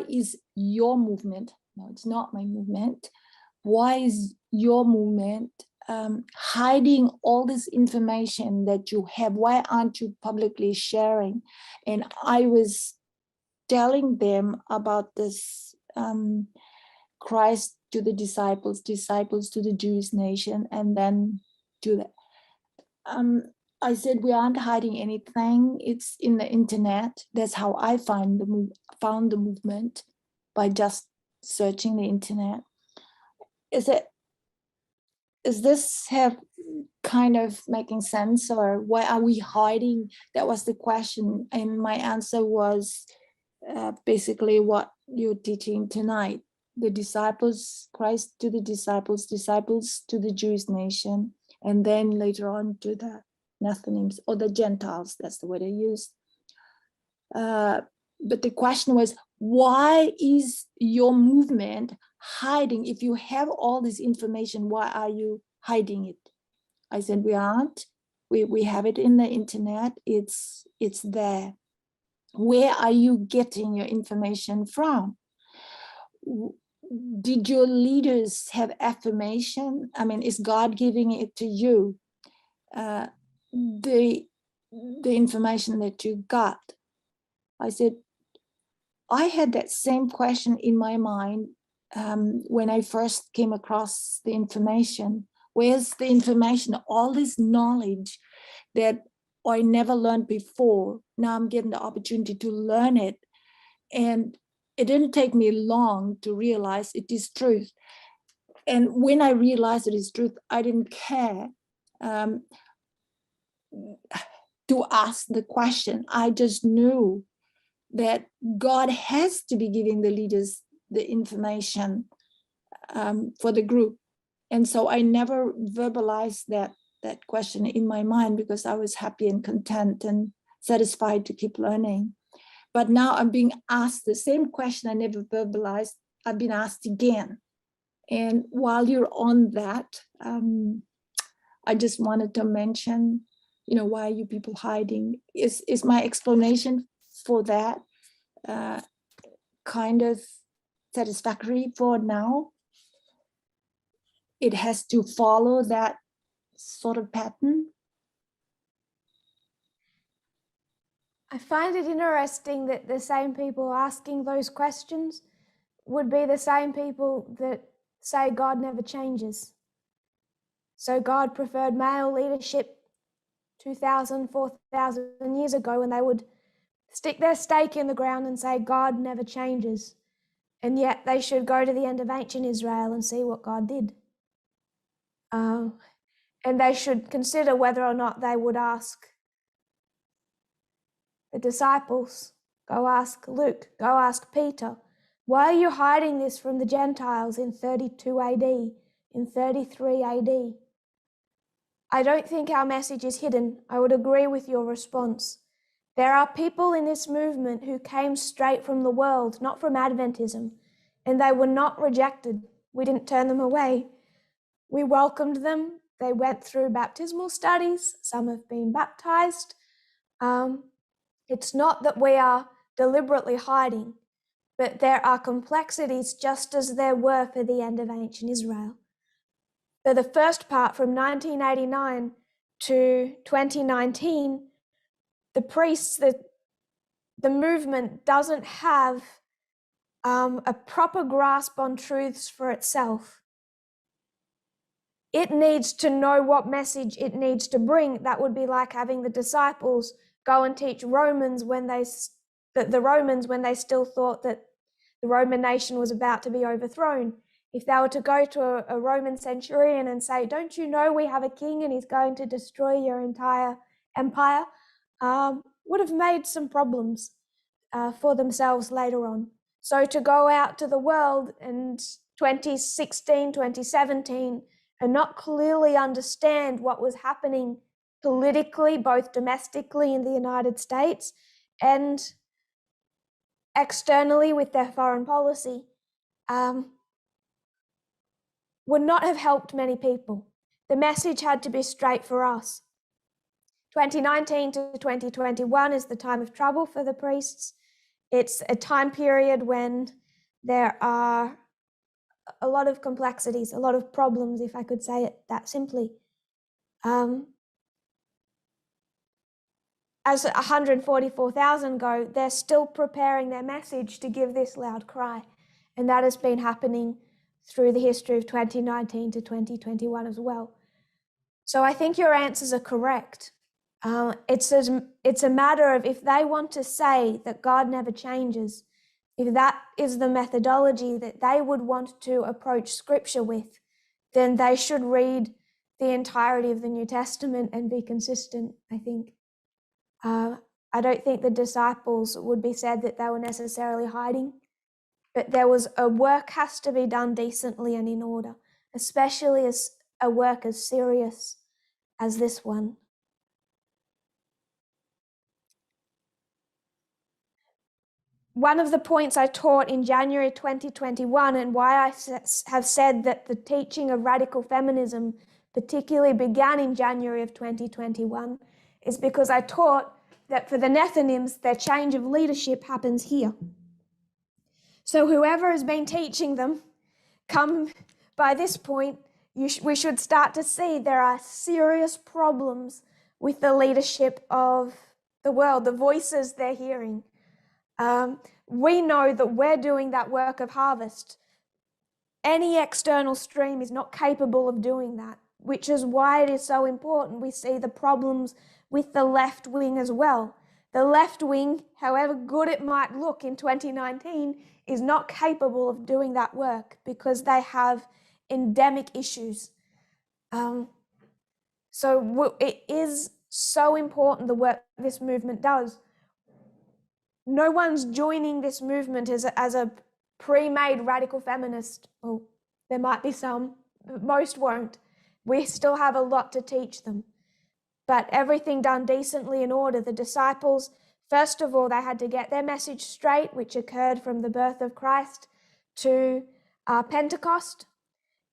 is your movement, no, it's not my movement, why is your movement hiding all this information that you have? Why aren't you publicly sharing? And I was telling them about this Christ to the disciples, disciples to the Jewish nation, and then to the I said, we aren't hiding anything. It's in the internet. That's how I found the movement, by just searching the internet. Is this have kind of making sense, or why are we hiding? That was the question, and my answer was basically what you're teaching tonight. The disciples, Christ to the disciples, disciples to the Jewish nation, and then later on to the Nathanims or the Gentiles. That's the word I used. But the question was, why is your movement hiding? If you have all this information, why are you hiding it? I said, we aren't. We have it in the internet. It's there. Where are you getting your information from? Did your leaders have affirmation? I mean, is God giving it to you? The information that you got. I said, I had that same question in my mind when I first came across the information. Where's the information? All this knowledge that I never learned before. Now I'm getting the opportunity to learn it. And it didn't take me long to realize it is truth. And when I realized it is truth, I didn't care to ask the question. I just knew that God has to be giving the leaders the information for the group. And so I never verbalized that question in my mind, because I was happy and content and satisfied to keep learning. But now I'm being asked the same question I never verbalized. I've been asked again. And while you're on that, I just wanted to mention, why are you people hiding? Is my explanation for that kind of satisfactory for now? It has to follow that sort of pattern. I find it interesting that the same people asking those questions would be the same people that say God never changes. So God preferred male leadership 2,000, 4,000 years ago, when they would stick their stake in the ground and say God never changes. And yet they should go to the end of ancient Israel and see what God did. And they should consider whether or not they would ask the disciples, go ask Luke, go ask Peter, why are you hiding this from the Gentiles in 32 AD, in 33 AD? I don't think our message is hidden. I would agree with your response. There are people in this movement who came straight from the world, not from Adventism, and they were not rejected. We didn't turn them away. We welcomed them. They went through baptismal studies. Some have been baptized. It's not that we are deliberately hiding, but there are complexities just as there were for the end of ancient Israel. For the first part, from 1989 to 2019, the priests, the movement doesn't have a proper grasp on truths for itself. It needs to know what message it needs to bring. That would be like having the disciples go and teach Romans when the Romans when they still thought that the Roman nation was about to be overthrown. If they were to go to a Roman centurion and say, "Don't you know we have a king and he's going to destroy your entire empire?" Would have made some problems for themselves later on. So to go out to the world in 2016, 2017, and not clearly understand what was happening politically, both domestically in the United States and externally with their foreign policy, would not have helped many people. The message had to be straight for us. 2019 to 2021 is the time of trouble for the priests. It's a time period when there are a lot of complexities, a lot of problems, if I could say it that simply. As 144,000 go, they're still preparing their message to give this loud cry. And that has been happening through the history of 2019 to 2021 as well. So I think your answers are correct. It's a matter of if they want to say that God never changes, if that is the methodology that they would want to approach Scripture with, then they should read the entirety of the New Testament and be consistent, I think. I don't think the disciples would be said that they were necessarily hiding, but there was a work has to be done decently and in order, especially as a work as serious as this one. One of the points I taught in January 2021 and why I have said that the teaching of radical feminism particularly began in January of 2021 is because I taught that for the Nethinims, their change of leadership happens here. So whoever has been teaching them, come by this point, we should start to see there are serious problems with the leadership of the world, the voices they're hearing. We know that we're doing that work of harvest. Any external stream is not capable of doing that, which is why it is so important we see the problems with the left wing as well. The left wing, however good it might look in 2019, is not capable of doing that work because they have endemic issues. So it is so important the work this movement does. No one's joining this movement as a pre-made radical feminist. Well, there might be some, but most won't. We still have a lot to teach them. But everything done decently in order. The disciples, first of all, they had to get their message straight, which occurred from the birth of Christ to Pentecost.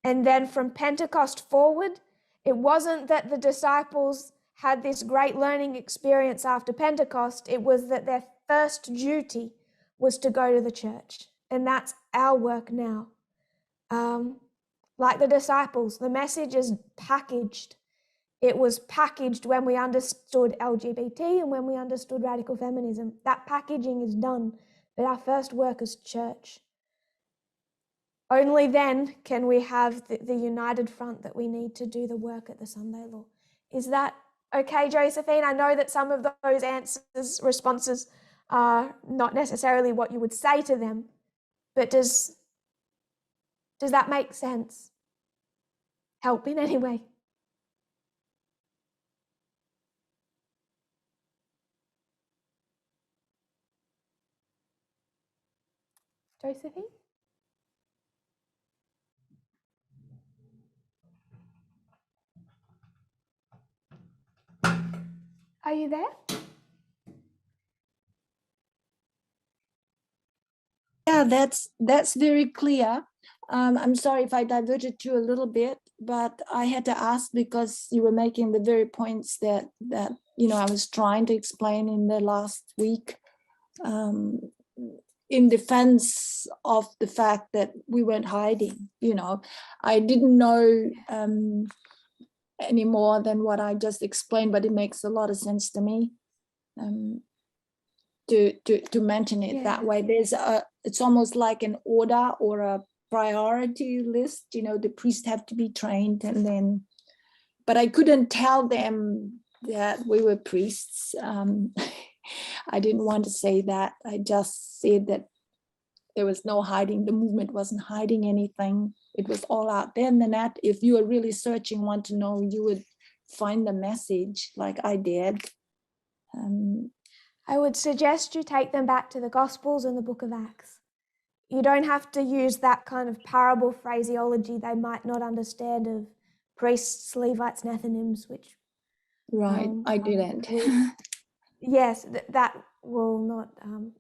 And then from Pentecost forward, it wasn't that the disciples had this great learning experience after Pentecost. It was that their first duty was to go to the church. And that's our work now. Like the disciples, the message is packaged. It was packaged when we understood LGBT and when we understood radical feminism. That packaging is done, but our first work is church. Only then can we have the united front that we need to do the work at the Sunday Law. Is that okay, Josephine? I know that some of those responses are not necessarily what you would say to them, but does that make sense? Help in any way? Josephine? Are you there? Yeah, that's very clear. I'm sorry if I diverted you a little bit, but I had to ask because you were making the very points that I was trying to explain in the last week, in defense of the fact that we weren't hiding. I didn't know any more than what I just explained, but it makes a lot of sense to me. To mention it that way. It's almost like an order or a priority list. The priests have to be trained, and then, but I couldn't tell them that we were priests. I didn't want to say that. I just said that there was no hiding. The movement wasn't hiding anything. It was all out there in the net. If you were really searching, want to know, you would find the message like I did. I would suggest you take them back to the Gospels and the Book of Acts. You don't have to use that kind of parable phraseology they might not understand of priests, Levites, Nethinims, which... Right, I didn't. Yes, that will not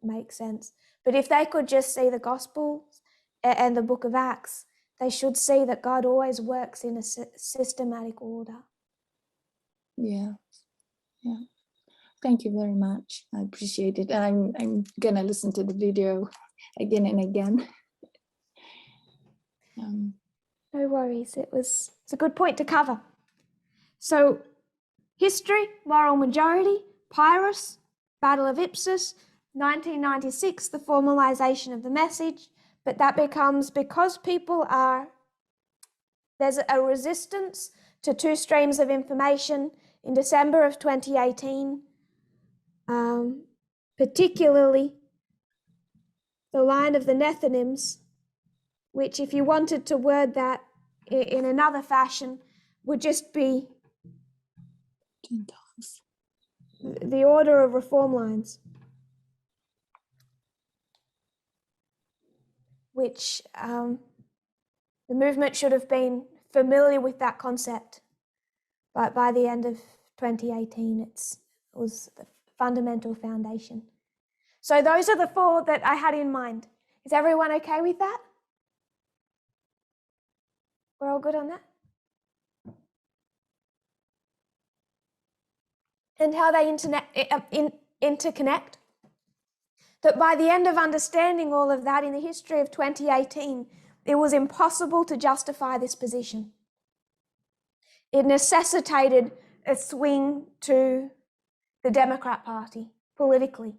make sense. But if they could just see the Gospels and the Book of Acts, they should see that God always works in a systematic order. Yeah. Thank you very much. I appreciate it. I'm gonna listen to the video again and again. No worries. It's a good point to cover. So, history, moral majority, Pyrrhus, Battle of Ipsus, 1996, the formalization of the message. But that becomes, because there's a resistance to two streams of information in December of 2018. Particularly the line of the Nethinims, which, if you wanted to word that in another fashion, would just be the order of reform lines, which the movement should have been familiar with that concept, but by the end of 2018, it was the fundamental foundation. So those are the four that I had in mind. Is everyone okay with that? We're all good on that? And how they interconnect? That by the end of understanding all of that in the history of 2018, it was impossible to justify this position. It necessitated a swing to the Democrat Party politically.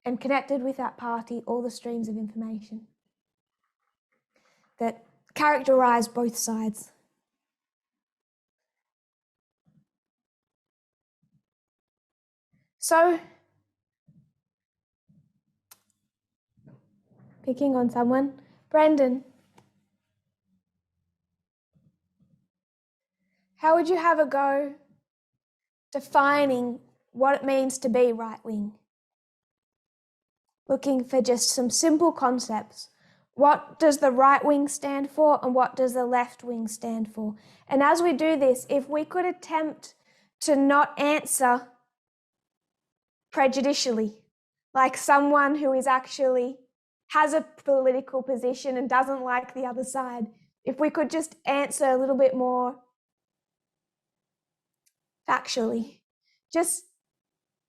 And connected with that party all the streams of information that characterize both sides. So, picking on someone, Brendan, how would you have a go defining what it means to be right-wing? Looking for just some simple concepts. What does the right wing stand for and what does the left wing stand for? And as we do this, if we could attempt to not answer prejudicially, like someone who is actually has a political position and doesn't like the other side, if we could just answer a little bit more factually, just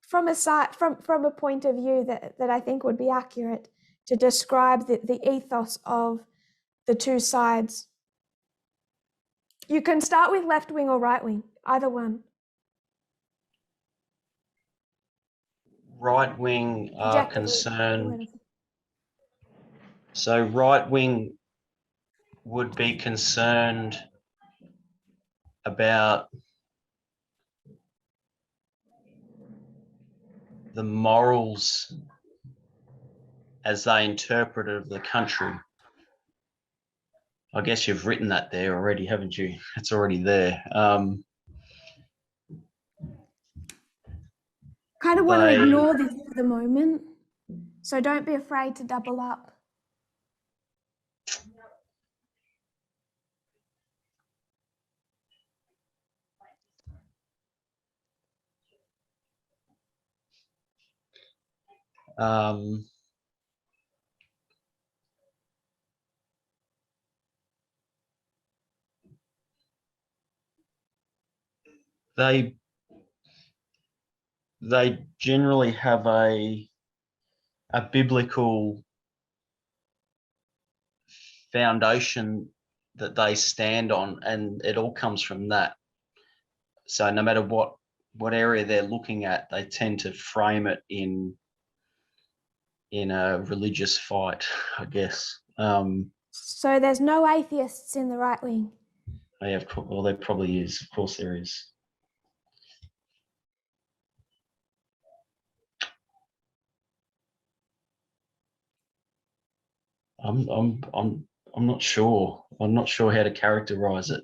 from a point of view that I think would be accurate to describe the ethos of the two sides. You can start with left wing or right wing, either one. Right wing are concerned. So right wing would be concerned about the morals as they interpreted the country. I guess you've written that there already, haven't you? It's already there. Kind of want to ignore this for the moment, so don't be afraid to double up. Um, they generally have a biblical foundation that they stand on, and it all comes from that. So no matter what area they're looking at, they tend to frame it in a religious fight, I guess. So there's no atheists in the right wing. Well, there probably is. Of course, there is. I'm not sure. I'm not sure how to characterize it.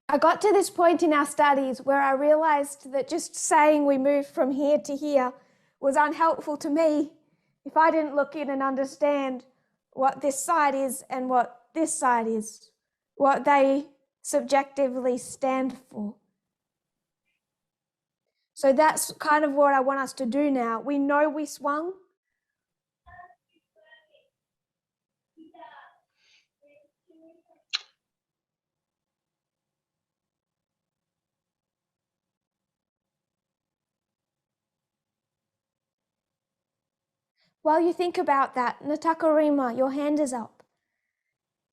I got to this point in our studies where I realized that just saying we moved from here to here was unhelpful to me if I didn't look in and understand what this side is and what this side is, what they subjectively stand for. So that's kind of what I want us to do now. We know we swung. While you think about that, Natakarima, your hand is up.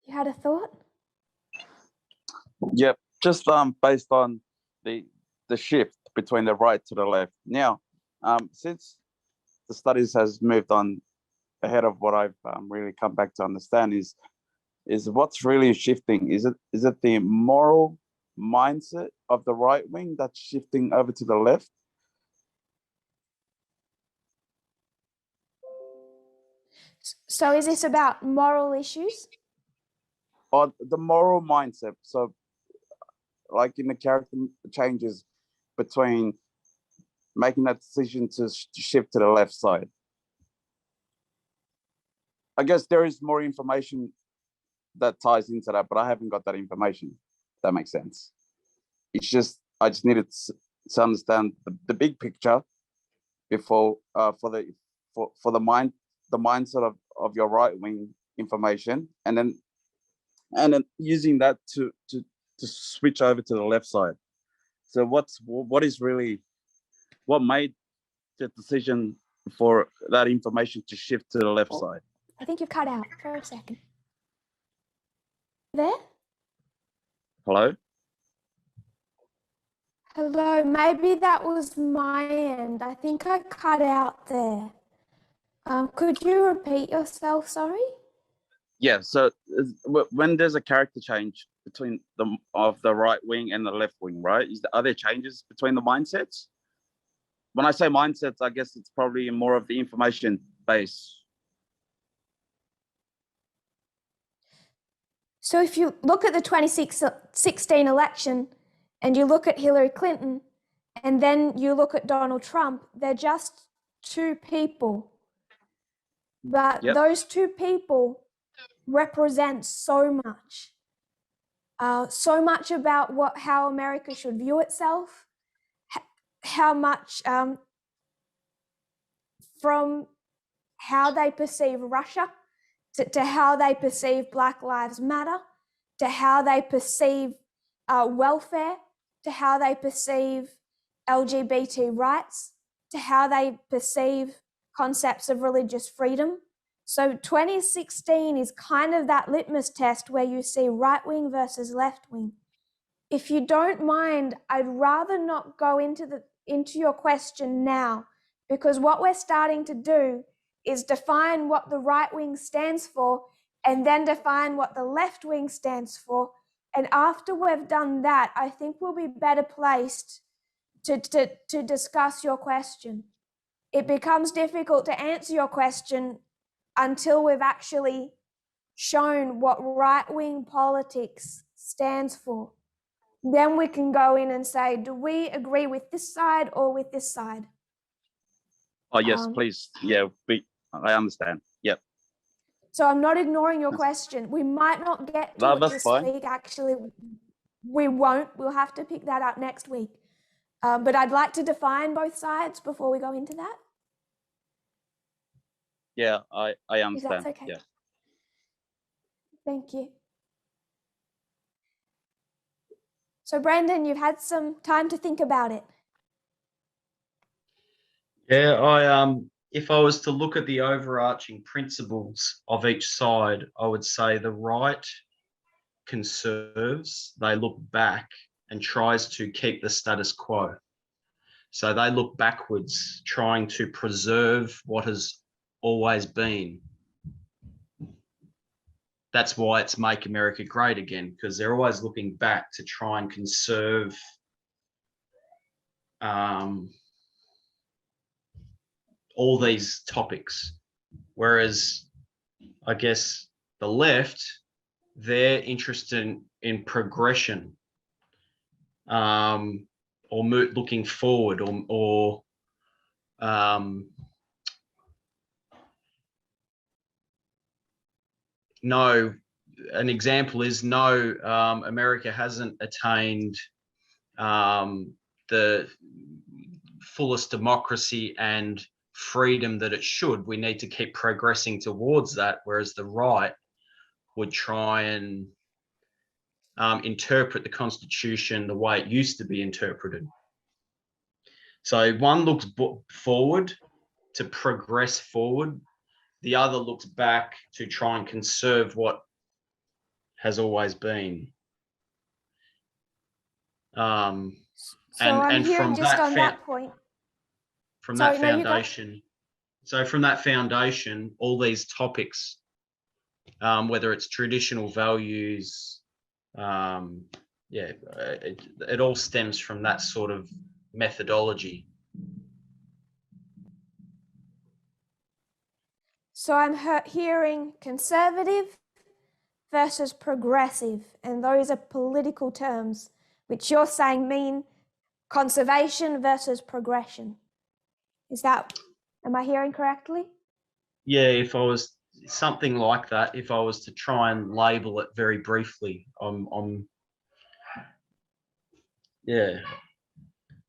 You had a thought? Yep, just based on the shift between the right to the left. Now, since the studies has moved on ahead of what I've really come back to understand is what's really shifting. Is it the moral mindset of the right wing that's shifting over to the left? So is this about moral issues? Or the moral mindset? So, like in the character changes between making that decision to shift to the left side. I guess there is more information that ties into that, but I haven't got that information. If that makes sense. It's just I just needed to understand the big picture before for the mindset of your right wing information, and then using that to switch over to the left side. So what made the decision for that information to shift to the left side? I think you've cut out for a second. There? Hello? Hello, maybe that was my end. I think I cut out there. Could you repeat yourself, sorry? Yeah, so when there's a character change between the right wing and the left wing, right? Are there changes between the mindsets? When I say mindsets, I guess it's probably more of the information base. So if you look at the 2016 election and you look at Hillary Clinton and then you look at Donald Trump, they're just two people. But those two people represent so much. So much about how America should view itself, how much from how they perceive Russia to how they perceive Black Lives Matter, to how they perceive welfare, to how they perceive LGBT rights, to how they perceive concepts of religious freedom. So 2016 is kind of that litmus test where you see right wing versus left wing. If you don't mind, I'd rather not go into your question now, because what we're starting to do is define what the right wing stands for and then define what the left wing stands for. And after we've done that, I think we'll be better placed to discuss your question. It becomes difficult to answer your question until we've actually shown what right-wing politics stands for. Then we can go in and say, do we agree with this side or with this side? Oh, yes, please. Yeah, I understand. Yep. So I'm not ignoring your question. We might not get to it this week. Actually, we won't. We'll have to pick that up next week. But I'd like to define both sides before we go into that. Yeah, I If understand. that's okay. Yeah. Thank you. So Brandon, you've had some time to think about it. Yeah, if I was to look at the overarching principles of each side, I would say the right conserves, they look back and tries to keep the status quo. So they look backwards, trying to preserve what has always been. That's why it's Make America Great Again, because they're always looking back to try and conserve all these topics. Whereas I guess the left, they're interested in progression, or looking forward, or no, an example is no, America hasn't attained the fullest democracy and freedom that it should. We need to keep progressing towards that, whereas the right would try and interpret the Constitution the way it used to be interpreted. So one looks forward to progress forward. The other looks back to try and conserve what has always been. So I'm hearing just on that point. From that foundation, so from that foundation, all these topics, whether it's traditional values, it all stems from that sort of methodology. So I'm hearing conservative versus progressive, and those are political terms, which you're saying mean conservation versus progression. Am I hearing correctly? Yeah, if I was something like that, if I was to try and label it very briefly, I'm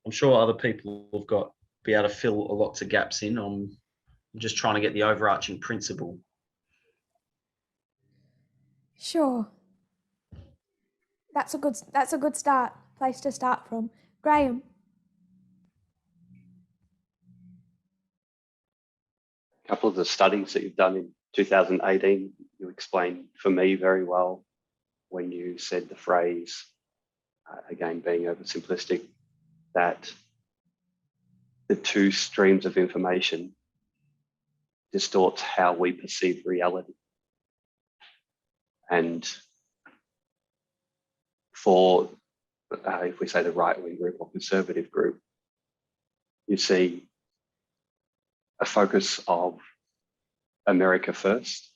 sure other people have be able to fill lots of gaps in. I'm just trying to get the overarching principle. Sure. That's a good place to start from. Graham. A couple of the studies that you've done in 2018, you explained for me very well when you said the phrase, again being oversimplistic, that the two streams of information distorts how we perceive reality. And for, if we say the right-wing group or conservative group, you see a focus of America first.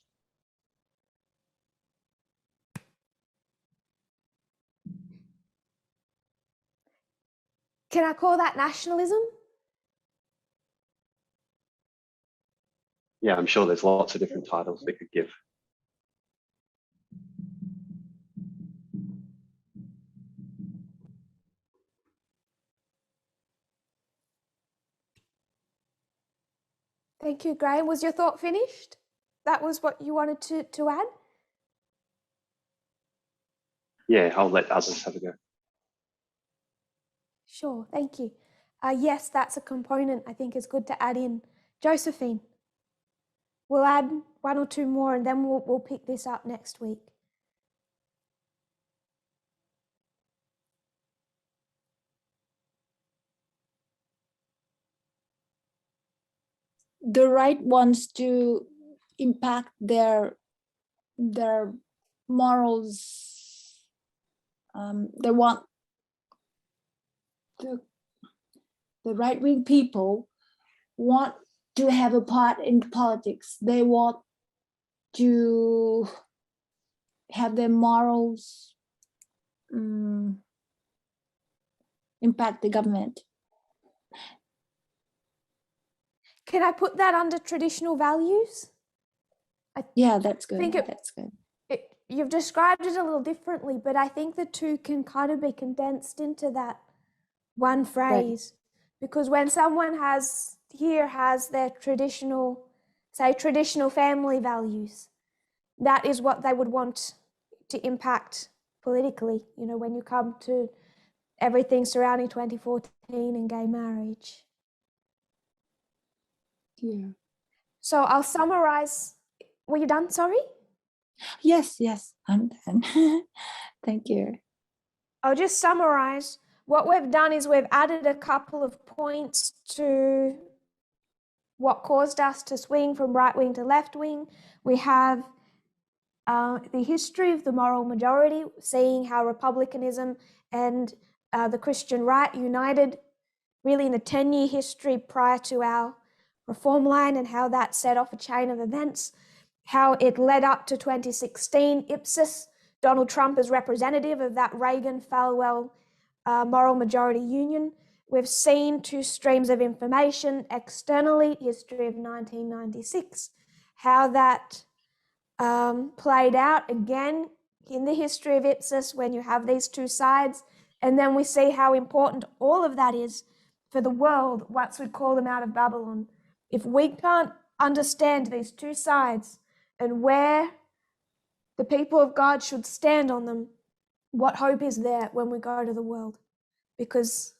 Can I call that nationalism? Yeah, I'm sure there's lots of different titles we could give. Thank you, Graham. Was your thought finished? That was what you wanted to add? Yeah, I'll let others have a go. Sure, thank you. Yes, that's a component I think is good to add in. Josephine, we'll add one or two more and then we'll pick this up next week. The right wants to impact their morals. They want the right-wing people want to have a part in politics. They want to have their morals impact the government. Can I put that under traditional values? Yeah, that's good. That's good. You've described it a little differently, but I think the two can kind of be condensed into that one phrase. Right. Because when someone has their traditional say, traditional family values. That is what they would want to impact politically, you know, when you come to everything surrounding 2014 and gay marriage. Yeah. So I'll summarize. Were you done? Sorry? Yes, I'm done. Thank you. I'll just summarize. What we've done is we've added a couple of points to what caused us to swing from right wing to left wing. We have the history of the moral majority, seeing how republicanism and the Christian right united really in the 10-year history prior to our reform line, and how that set off a chain of events, how it led up to 2016 ipsis, Donald Trump as representative of that Reagan-Falwell moral majority union. We've seen two streams of information externally, history of 1996, how that played out again in the history of ipsis when you have these two sides. And then we see how important all of that is for the world once we call them out of Babylon. If we can't understand these two sides and where the people of God should stand on them, what hope is there when we go to the world? Because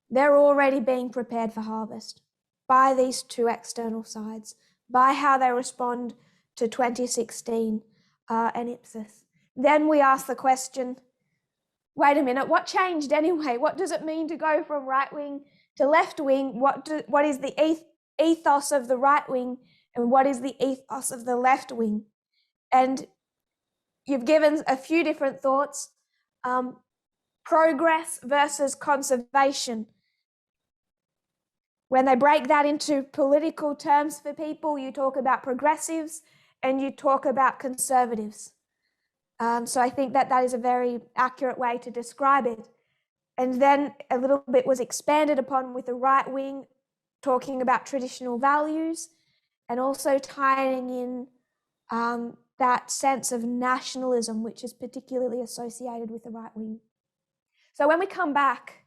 they're already being prepared for harvest by these two external sides, by how they respond to 2016 and ipsis. Then we ask the question, wait a minute, what changed anyway? What does it mean to go from right wing to left wing? What is the ethos of the right wing, and what is the ethos of the left wing? And you've given a few different thoughts. Progress versus conservation. When they break that into political terms for people, you talk about progressives and you talk about conservatives. So I think that is a very accurate way to describe it. And then a little bit was expanded upon with the right wing, talking about traditional values and also tying in that sense of nationalism, which is particularly associated with the right wing. So when we come back,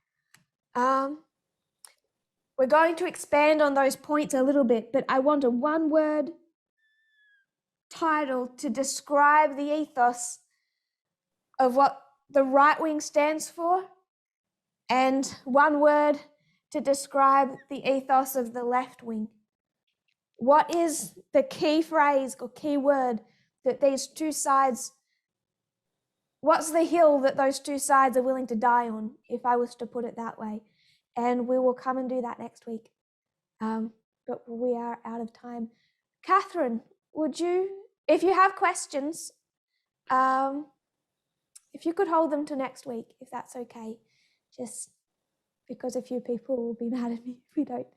we're going to expand on those points a little bit, but I want a one-word title to describe the ethos of what the right wing stands for, and one word to describe the ethos of the left wing. What is the key phrase or key word that these two sides, what's the hill that those two sides are willing to die on, if I was to put it that way? And we will come and do that next week. But we are out of time. Catherine, would you, if you have questions, if you could hold them to next week, if that's okay, just because a few people will be mad at me if we don't.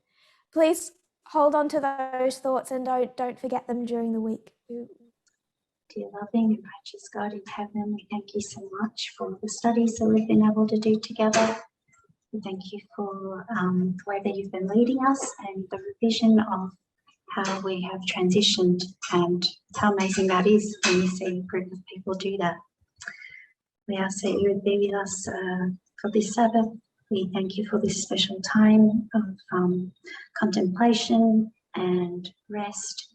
Please hold on to those thoughts and don't forget them during the week. Dear loving and righteous God in heaven, we thank you so much for the studies that we've been able to do together. We thank you for the way that you've been leading us and the revision of how we have transitioned, and how amazing that is when you see a group of people do that. We ask that you would be with us for this Sabbath. We thank you for this special time of contemplation and rest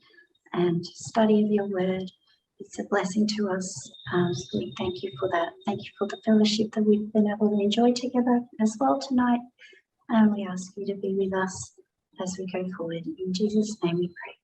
and study of your word. It's a blessing to us. So we thank you for that. Thank you for the fellowship that we've been able to enjoy together as well tonight. And we ask you to be with us as we go forward. In Jesus' name we pray.